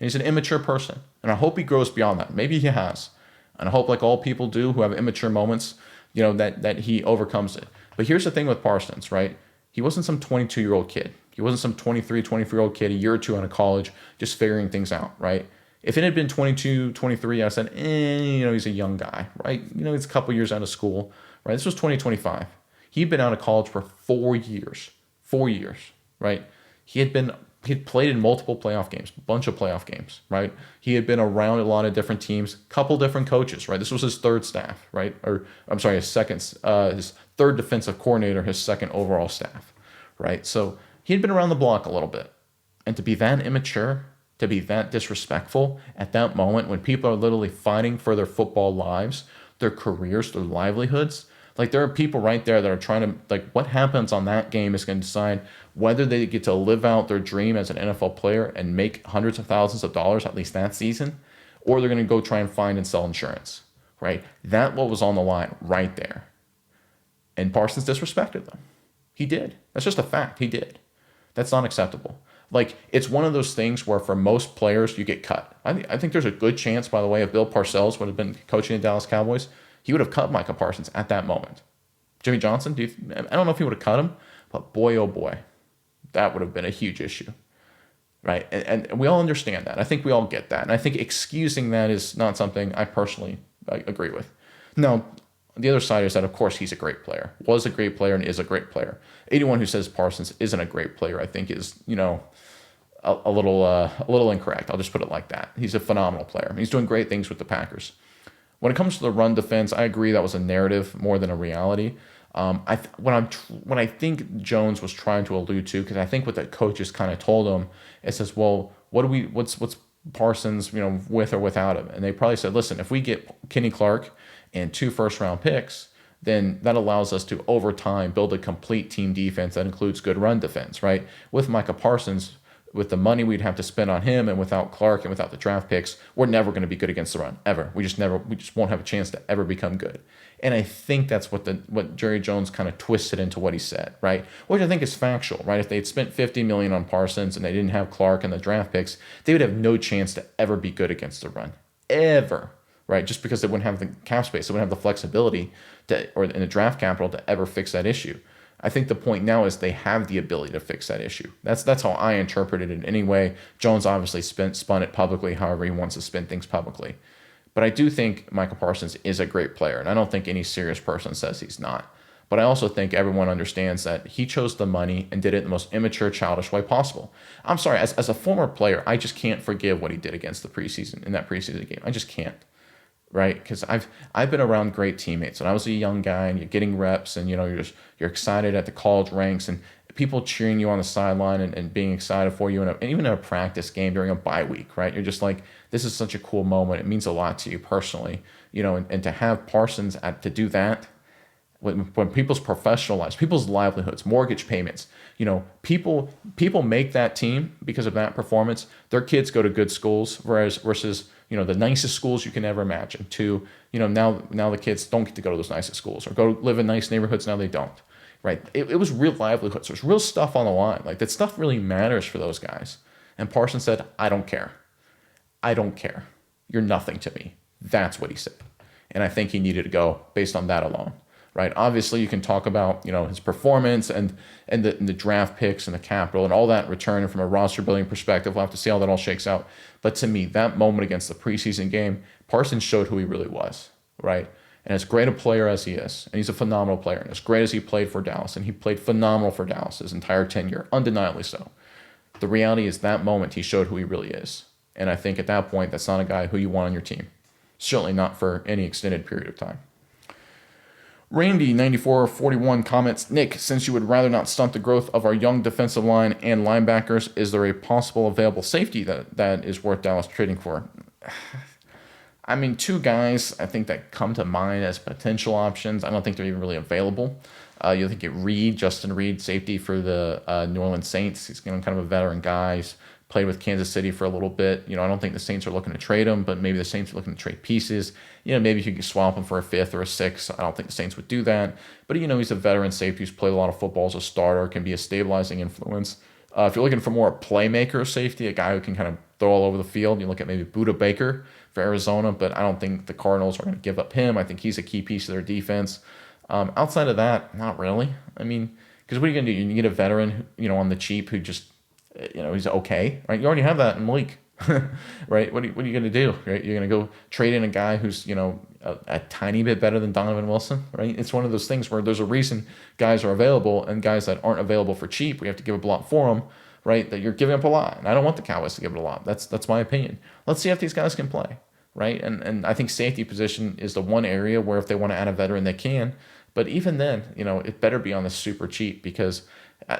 And he's an immature person. And I hope he grows beyond that. Maybe he has. And I hope, like all people do who have immature moments, that he overcomes it. But here's the thing with Parsons, right? He wasn't some 22-year-old kid. He wasn't some 23, 24-year-old kid a year or two out of college just figuring things out, right? If it had been 22, 23, I said, he's a young guy, right? He's a couple years out of school, right? This was 2025. He'd been out of college for 4 years. 4 years, right? He had played in multiple playoff games, a bunch of playoff games, right? He had been around a lot of different teams, couple different coaches, right? This was his third staff, right? His third defensive coordinator, his second overall staff, right? So he had been around the block a little bit. And to be that immature, to be that disrespectful at that moment when people are literally fighting for their football lives, their careers, their livelihoods, like there are people right there that are trying to, like what happens on that game is going to decide whether they get to live out their dream as an NFL player and make hundreds of thousands of dollars at least that season, or they're going to go try and find and sell insurance, right? That what was on the line right there. And Parsons disrespected them. He did. That's just a fact. He did. That's not acceptable. Like, it's one of those things where for most players, you get cut. I think there's a good chance, by the way, if Bill Parcells would have been coaching the Dallas Cowboys, he would have cut Micah Parsons at that moment. Jimmy Johnson, I don't know if he would have cut him, but boy, oh boy, that would have been a huge issue, right? And we all understand that. I think we all get that. And I think excusing that is not something I personally agree with. Now, the other side is that, of course, he's a great player, was a great player, and is a great player. Anyone who says Parsons isn't a great player, I think, is, a little incorrect. I'll just put it like that. He's a phenomenal player. He's doing great things with the Packers. When it comes to the run defense, I agree that was a narrative more than a reality. What I think Jones was trying to allude to, because I think what the coaches kind of told him, it says, well, what's Parsons, with or without him? And they probably said, listen, if we get Kenny Clark and 2 first-round picks, then that allows us to, over time, build a complete team defense that includes good run defense, right? With Micah Parsons, with the money we'd have to spend on him and without Clark and without the draft picks, we're never going to be good against the run, ever. We just won't have a chance to ever become good. And I think that's what Jerry Jones kind of twisted into what he said, right? Which I think is factual, right? If they had spent $50 million on Parsons and they didn't have Clark and the draft picks, they would have no chance to ever be good against the run, ever. Right, just because they wouldn't have the cap space, they wouldn't have the flexibility or in the draft capital to ever fix that issue. I think the point now is they have the ability to fix that issue. That's how I interpret it in any way. Jones obviously spun it publicly, however he wants to spin things publicly. But I do think Micah Parsons is a great player, and I don't think any serious person says he's not. But I also think everyone understands that he chose the money and did it in the most immature, childish way possible. I'm sorry, as a former player, I just can't forgive what he did against the preseason, in that preseason game. I just can't. Right, because I've been around great teammates, and I was a young guy, and you're getting reps, and you're excited at the college ranks, and people cheering you on the sideline and being excited for you, and even in a practice game during a bye week, right? You're just like, this is such a cool moment. It means a lot to you personally, and to have Parsons to do that when people's professional lives, people's livelihoods, mortgage payments, people make that team because of that performance. Their kids go to good schools, versus the nicest schools you can ever imagine, to now the kids don't get to go to those nicest schools or go live in nice neighborhoods. Now they don't, right? It was real livelihoods. There's real stuff on the line. Like, that stuff really matters for those guys. And Parsons said, I don't care. You're nothing to me. That's what he said. And I think he needed to go based on that alone. right? Obviously, you can talk about, his performance and the draft picks and the capital and all that return from a roster building perspective. We'll have to see how that all shakes out. But to me, that moment against the preseason game, Parsons showed who he really was, right? And as great a player as he is, and he's a phenomenal player, and as great as he played for Dallas, and he played phenomenal for Dallas his entire tenure, undeniably so. The reality is that moment he showed who he really is. And I think at that point, that's not a guy who you want on your team. Certainly not for any extended period of time. Randy9441 comments, Nick, since you would rather not stunt the growth of our young defensive line and linebackers, is there a possible available safety that is worth Dallas trading for? I mean, two guys I think that come to mind as potential options. I don't think they're even really available. You think Justin Reed, safety for the New Orleans Saints. He's kind of a veteran guy. He's played with Kansas City for a little bit. I don't think the Saints are looking to trade him, but maybe the Saints are looking to trade pieces. Maybe you could swap him for a fifth or a sixth. I don't think the Saints would do that. But, he's a veteran safety who's played a lot of football as a starter, can be a stabilizing influence. If you're looking for more a playmaker safety, a guy who can kind of throw all over the field, you look at maybe Budda Baker for Arizona, but I don't think the Cardinals are going to give up him. I think he's a key piece of their defense. Outside of that, not really. I mean, because what are you going to do? You get a veteran, on the cheap who just, he's okay, right? You already have that in Malik, right? What are you going to do, right? You're going to go trade in a guy who's, a tiny bit better than Donovan Wilson, right? It's one of those things where there's a reason guys are available, and guys that aren't available for cheap, we have to give up a lot for them, right? That you're giving up a lot. And I don't want the Cowboys to give it a lot. That's my opinion. Let's see if these guys can play, right? And I think safety position is the one area where if they want to add a veteran, they can. But even then, it better be on the super cheap, because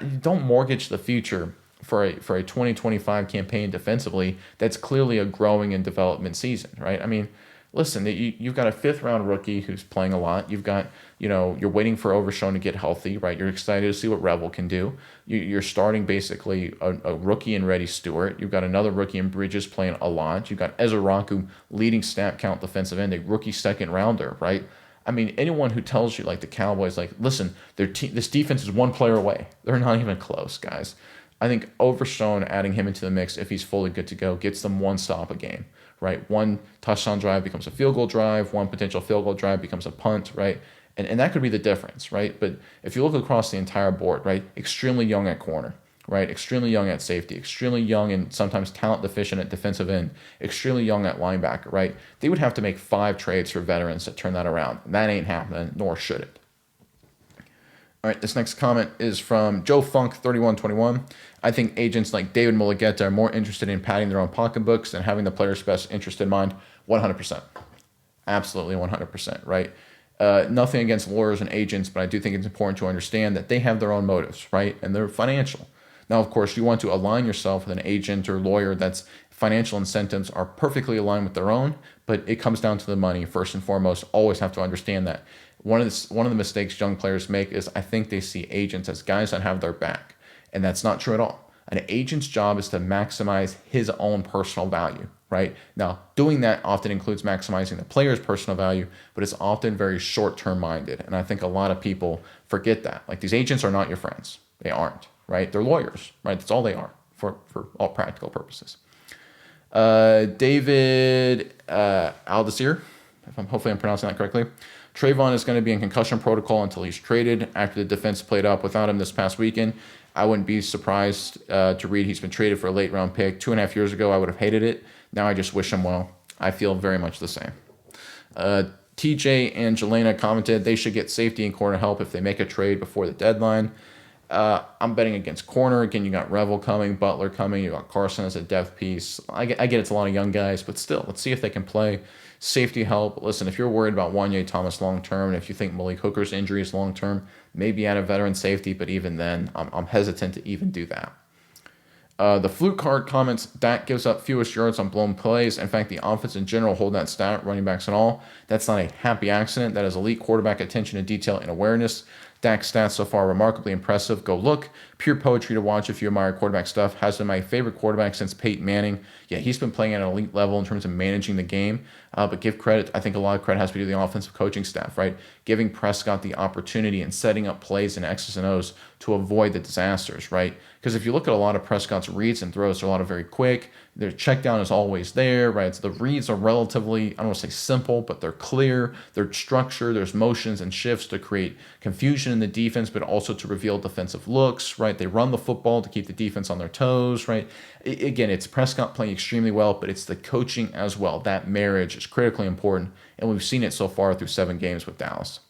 you don't mortgage the future for a 2025 campaign defensively that's clearly a growing and development season, right? I mean, listen, you've got a fifth-round rookie who's playing a lot. You've got, you're waiting for Overshown to get healthy, right? You're excited to see what Revel can do. You're starting basically a rookie in Reddy Stewart. You've got another rookie in Bridges playing a lot. You've got Ezra Raku leading snap count defensive end, a rookie second-rounder, right? I mean, anyone who tells you, like the Cowboys, like, listen, this defense is one player away. They're not even close, guys. I think Overshown, adding him into the mix, if he's fully good to go, gets them one stop a game, right? One touchdown drive becomes a field goal drive. One potential field goal drive becomes a punt, right? And that could be the difference, right? But if you look across the entire board, right, extremely young at corner, right, extremely young at safety, extremely young and sometimes talent deficient at defensive end, extremely young at linebacker, right? They would have to make 5 trades for veterans to turn that around. That ain't happening, nor should it. All right, this next comment is from Joe Funk 3121. I think agents like David Mulligetta are more interested in padding their own pocketbooks than having the player's best interest in mind. 100%. Absolutely 100%, right? Nothing against lawyers and agents, but I do think it's important to understand that they have their own motives, right? And they're financial. Now, of course, you want to align yourself with an agent or lawyer that's financial incentives are perfectly aligned with their own, but it comes down to the money first and foremost. Always have to understand that. One of the mistakes young players make is I think they see agents as guys that have their back, and that's not true at all. An agent's job is to maximize his own personal value, right? Now, doing that often includes maximizing the player's personal value, but it's often very short-term minded, and I think a lot of people forget that. Like, these agents are not your friends. They aren't, right? They're lawyers, right? That's all they are for all practical purposes. David Aldesir, hopefully I'm pronouncing that correctly. Trayvon is going to be in concussion protocol until he's traded. After the defense played up without him this past weekend, I wouldn't be surprised to read he's been traded for a late round pick. 2.5 years ago, I would have hated it. Now I just wish him well. I feel very much the same. TJ and Jelena commented they should get safety and corner help if they make a trade before the deadline. I'm betting against corner. Again, you got Revel coming, Butler coming, you got Carson as a depth piece. I get it's a lot of young guys, but still, let's see if they can play. Safety help. Listen, if you're worried about Wanye Thomas long term, and if you think Malik Hooker's injury is long term, maybe add a veteran safety, but even then, I'm hesitant to even do that. The Fluke card comments, Dak gives up fewest yards on blown plays. In fact, the offense in general hold that stat, running backs and all. That's not a happy accident. That is elite quarterback attention to detail and awareness. Dak's stats so far remarkably impressive. Go look. pure poetry to watch if you admire quarterback stuff. Has been my favorite quarterback since Peyton Manning. Yeah, he's been playing at an elite level in terms of managing the game. But give credit, I think a lot of credit has to be to the offensive coaching staff, right? Giving Prescott the opportunity and setting up plays and X's and O's to avoid the disasters, right? Because if you look at a lot of Prescott's reads and throws, they're a lot of very quick. Their check down is always there, right? So the reads are relatively, I don't want to say simple, but they're clear. They're structured. There's motions and shifts to create confusion in the defense, but also to reveal defensive looks, right? They run the football to keep the defense on their toes, right? Again, it's Prescott playing extremely well, but it's the coaching as well. That marriage is critically important, and we've seen it so far through 7 games with Dallas.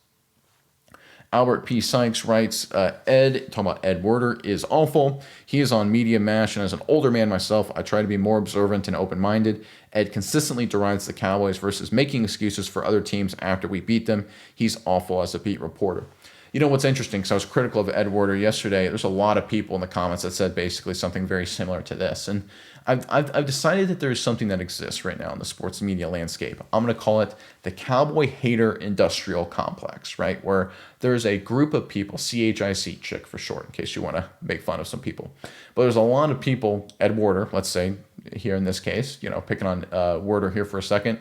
Albert P. Sykes writes, talking about Ed Werder, is awful. He is on Media Mash, and as an older man myself, I try to be more observant and open-minded. Ed consistently derides the Cowboys versus making excuses for other teams after we beat them. He's awful as a beat reporter. You know what's interesting, because I was critical of Ed Werder yesterday, there's a lot of people in the comments that said basically something very similar to this. And I've decided that there's something that exists right now in the sports media landscape. I'm going to call it the Cowboy Hater Industrial Complex, right? Where there's a group of people, CHIC, chick for short, in case you want to make fun of some people. But there's a lot of people, Ed Werder, let's say, here in this case, picking on Werder here for a second,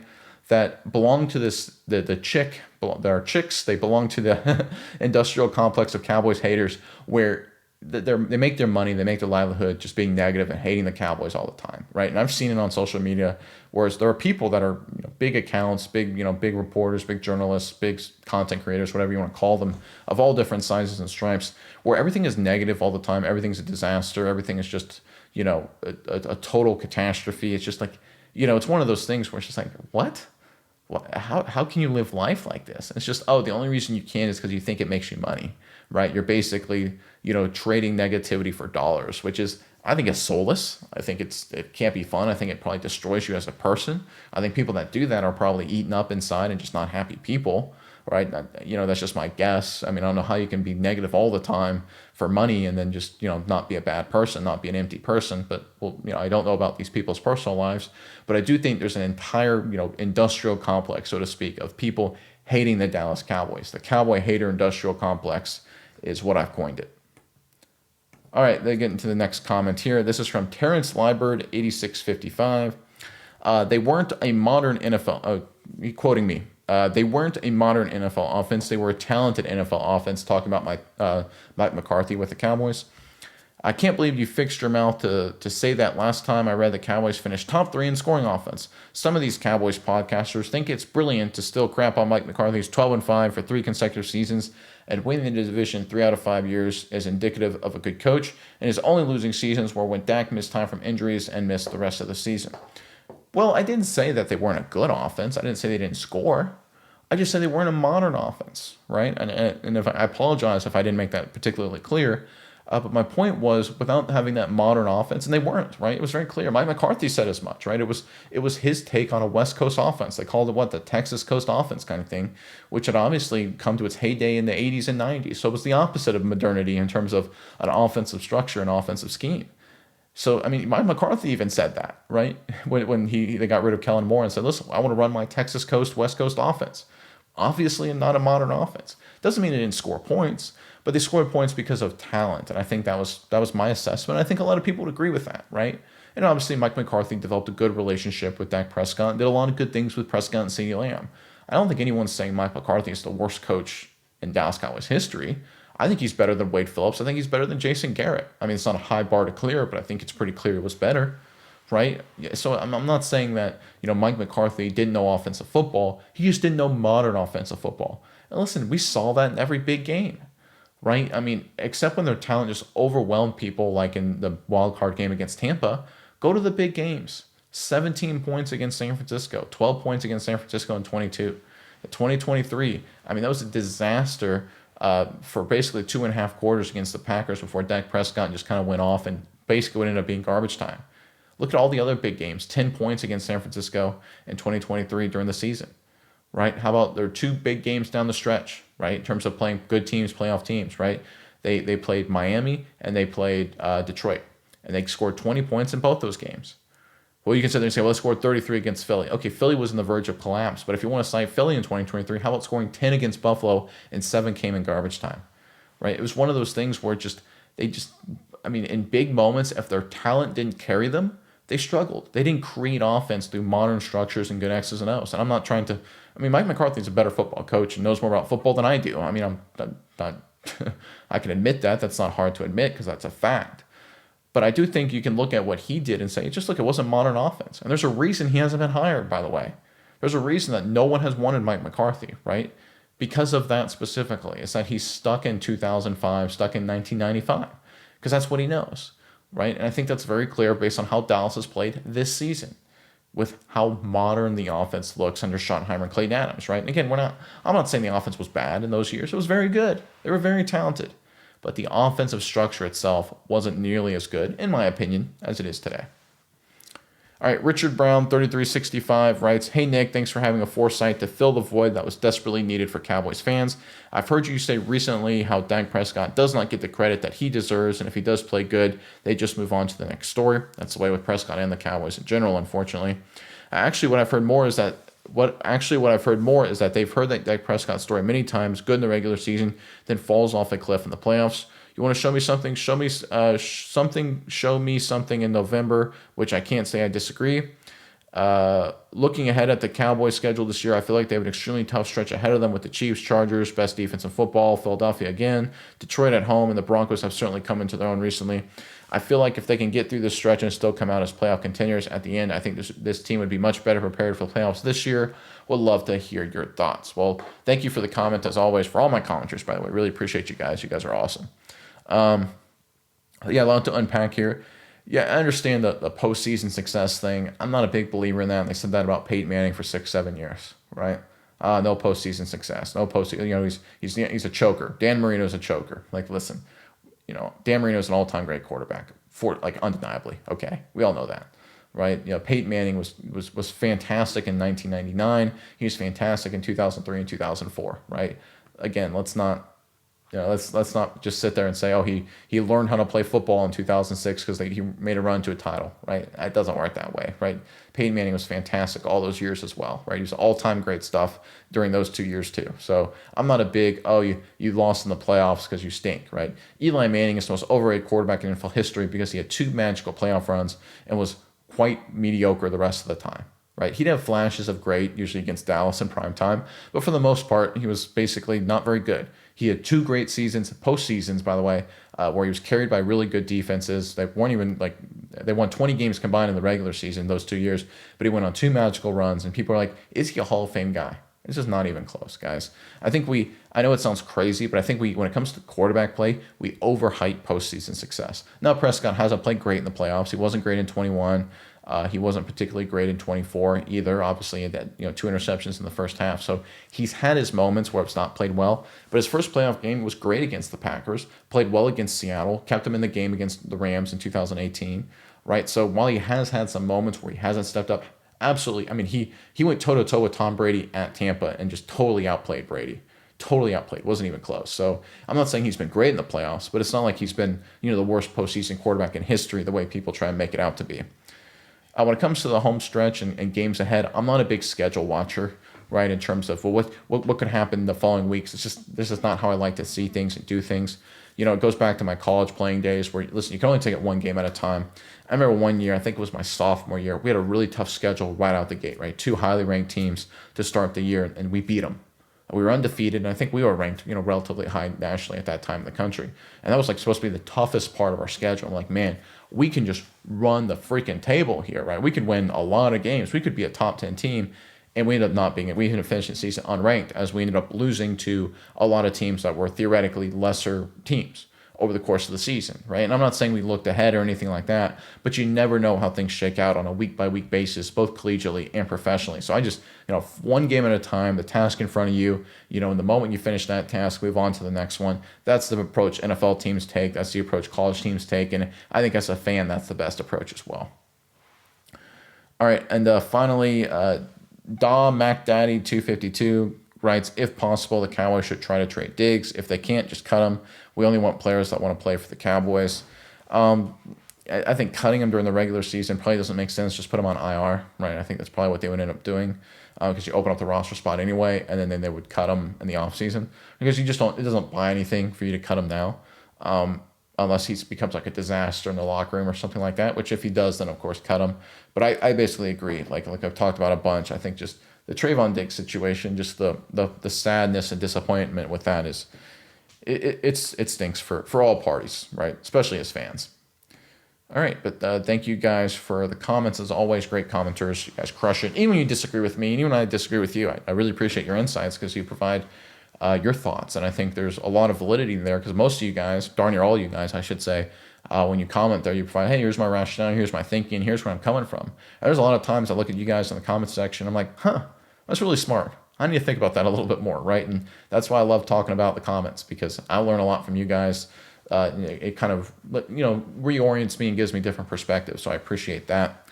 that belong to this, the chick, there are chicks, they belong to the industrial complex of Cowboys haters, where they make their money, they make their livelihood just being negative and hating the Cowboys all the time, right? And I've seen it on social media, whereas there are people that are big accounts, big reporters, big journalists, big content creators, whatever you want to call them, of all different sizes and stripes, where everything is negative all the time, everything's a disaster, everything is just a total catastrophe. It's just like it's one of those things where it's just like, what? How can you live life like this? It's just, the only reason you can is because you think it makes you money, right? You're basically, trading negativity for dollars, which is, I think, it's soulless. I think it can't be fun. I think it probably destroys you as a person. I think people that do that are probably eaten up inside and just not happy people, right? That's just my guess. I mean, I don't know how you can be negative all the time for money and then just, not be a bad person, not be an empty person. But, I don't know about these people's personal lives, but I do think there's an entire, industrial complex, so to speak, of people hating the Dallas Cowboys. The Cowboy Hater Industrial Complex is what I've coined it. All right, they get into the next comment here. This is from Terrence Liebert, 8655. They weren't a modern NFL, quoting me, they weren't a modern NFL offense. They were a talented NFL offense, talking about Mike McCarthy with the Cowboys. I can't believe you fixed your mouth to say that last time I read the Cowboys finished top 3 in scoring offense. Some of these Cowboys podcasters think it's brilliant to still crap on Mike McCarthy's 12-5 for 3 consecutive seasons and winning the division 3 out of 5 years is indicative of a good coach, and his only losing seasons were when Dak missed time from injuries and missed the rest of the season. Well, I didn't say that they weren't a good offense. I didn't say they didn't score. I just said they weren't a modern offense, right? And if I apologize if I didn't make that particularly clear. But my point was, without having that modern offense, and they weren't, right? It was very clear. Mike McCarthy said as much, right? It was his take on a West Coast offense. They called it the Texas Coast offense kind of thing, which had obviously come to its heyday in the 80s and 90s. So it was the opposite of modernity in terms of an offensive structure and offensive scheme. So, I mean, Mike McCarthy even said that, right? When they got rid of Kellen Moore and said, listen, I want to run my Texas Coast, West Coast offense. Obviously, not a modern offense. Doesn't mean they didn't score points, but they scored points because of talent. And I think that was my assessment. I think a lot of people would agree with that, right? And obviously, Mike McCarthy developed a good relationship with Dak Prescott and did a lot of good things with Prescott and CeeDee Lamb. I don't think anyone's saying Mike McCarthy is the worst coach in Dallas Cowboys history. I think he's better than Wade Phillips. I think he's better than Jason Garrett. I mean, it's not a high bar to clear, but I think it's pretty clear it was better, right? So I'm not saying that, Mike McCarthy didn't know offensive football. He just didn't know modern offensive football. And listen, we saw that in every big game, right? I mean, except when their talent just overwhelmed people, like in the wild card game against Tampa. Go to the big games. 17 points against San Francisco, 12 points against San Francisco in 22. 2023, I mean, that was a disaster for basically 2.5 quarters against the Packers before Dak Prescott just kind of went off and basically ended up being garbage time. Look at all the other big games, 10 points against San Francisco in 2023 during the season, right? How about their 2 big games down the stretch, right? In terms of playing good teams, playoff teams, right? They played Miami and they played Detroit, and they scored 20 points in both those games. Well, you can sit there and say, well, they scored 33 against Philly. Okay, Philly was on the verge of collapse, but if you want to cite Philly in 2023, how about scoring 10 against Buffalo and 7 came in garbage time, right? It was one of those things where just They just, I mean, in big moments, if their talent didn't carry them, they struggled. They didn't create offense through modern structures and good X's and O's. And I'm not trying to, I mean, Mike McCarthy's a better football coach and knows more about football than I do. I mean, I'm not, I can admit that. That's not hard to admit because that's a fact. But I do think you can look at what he did and say, just look, it wasn't modern offense. And there's a reason he hasn't been hired, by the way. There's a reason that no one has wanted Mike McCarthy, right? Because of that specifically. It's that he's stuck in 2005, stuck in 1995, because that's what he knows, right? And I think that's very clear based on how Dallas has played this season, with how modern the offense looks under Schottenheimer and Clayton Adams, right? And again, I'm not saying the offense was bad in those years. It was very good. They were very talented. But the offensive structure itself wasn't nearly as good, in my opinion, as it is today. All right, Richard Brown, 3365, writes, "Hey, Nick, thanks for having a foresight to fill the void that was desperately needed for Cowboys fans. I've heard you say recently how Dak Prescott does not get the credit that he deserves, and if he does play good, they just move on to the next story. That's the way with Prescott and the Cowboys in general, unfortunately. Actually, what I've heard more is that they've heard that Dak Prescott story many times, good in the regular season, then falls off a cliff in the playoffs. You want to show me something? Show me something in November, which I can't say I disagree. Looking ahead at the Cowboys schedule this year, I feel like they have an extremely tough stretch ahead of them with the Chiefs, Chargers, best defense in football, Philadelphia again, Detroit at home, and the Broncos have certainly come into their own recently. I feel like if they can get through this stretch and still come out as playoff contenders at the end, I think this team would be much better prepared for the playoffs this year. Would love to hear your thoughts." Well, thank you for the comment, as always, for all my commenters, by the way. Really appreciate you guys. You guys are awesome. Yeah, a lot to unpack here. Yeah, I understand the postseason success thing. I'm not a big believer in that. And they said that about Peyton Manning for 6-7 years, right? No postseason success. No postseason. You know, he's a choker. Dan Marino's a choker. Like, listen, Dan Marino's an all-time great quarterback, undeniably. Okay, we all know that, right? Peyton Manning was fantastic in 1999. He was fantastic in 2003 and 2004, right? Again, let's not just sit there and say, oh, he learned how to play football in 2006 because he made a run to a title, right? It doesn't work that way, right? Peyton Manning was fantastic all those years as well, right? He was all-time great stuff during those 2 years too. So I'm not a big, you lost in the playoffs because you stink, right? Eli Manning is the most overrated quarterback in NFL history because he had 2 magical playoff runs and was quite mediocre the rest of the time. Right, he'd have flashes of great, usually against Dallas in prime time, but for the most part, he was basically not very good. He had 2 great seasons, postseasons, by the way, where he was carried by really good defenses. They won 20 games combined in the regular season those 2 years, but he went on 2 magical runs, and people are like, is he a Hall of Fame guy? It's just not even close, guys. I know it sounds crazy, but I think when it comes to quarterback play, we overhype postseason success. Now, Prescott hasn't played great in the playoffs. He wasn't great in 21. He wasn't particularly great in 24 either. Obviously, he had 2 interceptions in the first half. So he's had his moments where it's not played well. But his first playoff game was great against the Packers, played well against Seattle, kept him in the game against the Rams in 2018, right? So while he has had some moments where he hasn't stepped up, absolutely. I mean, he went toe-to-toe with Tom Brady at Tampa and just totally outplayed Brady. Totally outplayed. Wasn't even close. So I'm not saying he's been great in the playoffs, but it's not like he's been the worst postseason quarterback in history the way people try and make it out to be. When it comes to the home stretch and games ahead, I'm not a big schedule watcher, right, in terms of, what could happen in the following weeks. This is not how I like to see things and do things. It goes back to my college playing days where, listen, you can only take it one game at a time. I remember one year, I think it was my sophomore year, we had a really tough schedule right out the gate, right? 2 highly ranked teams to start the year, and we beat them. We were undefeated, and I think we were ranked, relatively high nationally at that time in the country. And that was supposed to be the toughest part of our schedule. I'm like, man, we can just run the freaking table here, right? We could win a lot of games. We could be a top 10 team, and we ended up not being it. We ended up finishing the season unranked as we ended up losing to a lot of teams that were theoretically lesser teams over the course of the season, right? And I'm not saying we looked ahead or anything like that, but you never know how things shake out on a week-by-week basis, both collegially and professionally. So I just, one game at a time, the task in front of you, in the moment you finish that task, move on to the next one. That's the approach NFL teams take. That's the approach college teams take. And I think as a fan, that's the best approach as well. All right, and finally, MacDaddy252 writes, if possible, the Cowboys should try to trade Diggs. If they can't, just cut him. We only want players that want to play for the Cowboys. I think cutting him during the regular season probably doesn't make sense. Just put him on IR, right? I think that's probably what they would end up doing because you open up the roster spot anyway, and then they would cut him in the offseason because it doesn't buy anything for you to cut him now. unless he becomes like a disaster in the locker room or something like that, which if he does, then of course cut him. But I basically agree. Like I've talked about a bunch. I think just the Trayvon Diggs situation, just the sadness and disappointment with that is it stinks for all parties, right? Especially as fans. All right, but thank you guys for the comments. As always, great commenters. You guys crush it. Even when you disagree with me, and even when I disagree with you, I really appreciate your insights because you provide your thoughts. And I think there's a lot of validity there because most of you guys, darn near all you guys, I should say, when you comment there, you provide, hey, here's my rationale, here's my thinking, here's where I'm coming from. And there's a lot of times I look at you guys in the comment section, I'm like, that's really smart. I need to think about that a little bit more, right? And that's why I love talking about the comments because I learn a lot from you guys. It kind of, reorients me and gives me different perspectives. So I appreciate that.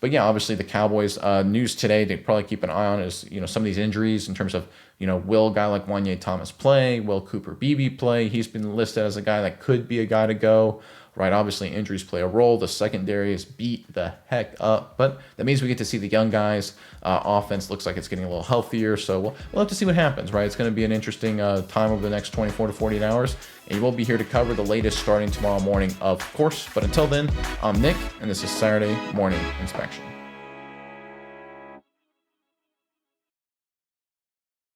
But yeah, obviously the Cowboys news today to probably keep an eye on is, some of these injuries in terms of, will a guy like Wanye Thomas play? Will Cooper Beebe play? He's been listed as a guy that could be a guy to go, right? Obviously injuries play a role. The secondary is beat the heck up, but that means we get to see the young guys. Offense looks like it's getting a little healthier. So we'll have to see what happens, right? It's going to be an interesting time over the next 24 to 48 hours. And we'll be here to cover the latest starting tomorrow morning, of course. But until then, I'm Nick, and this is Saturday Morning Inspection.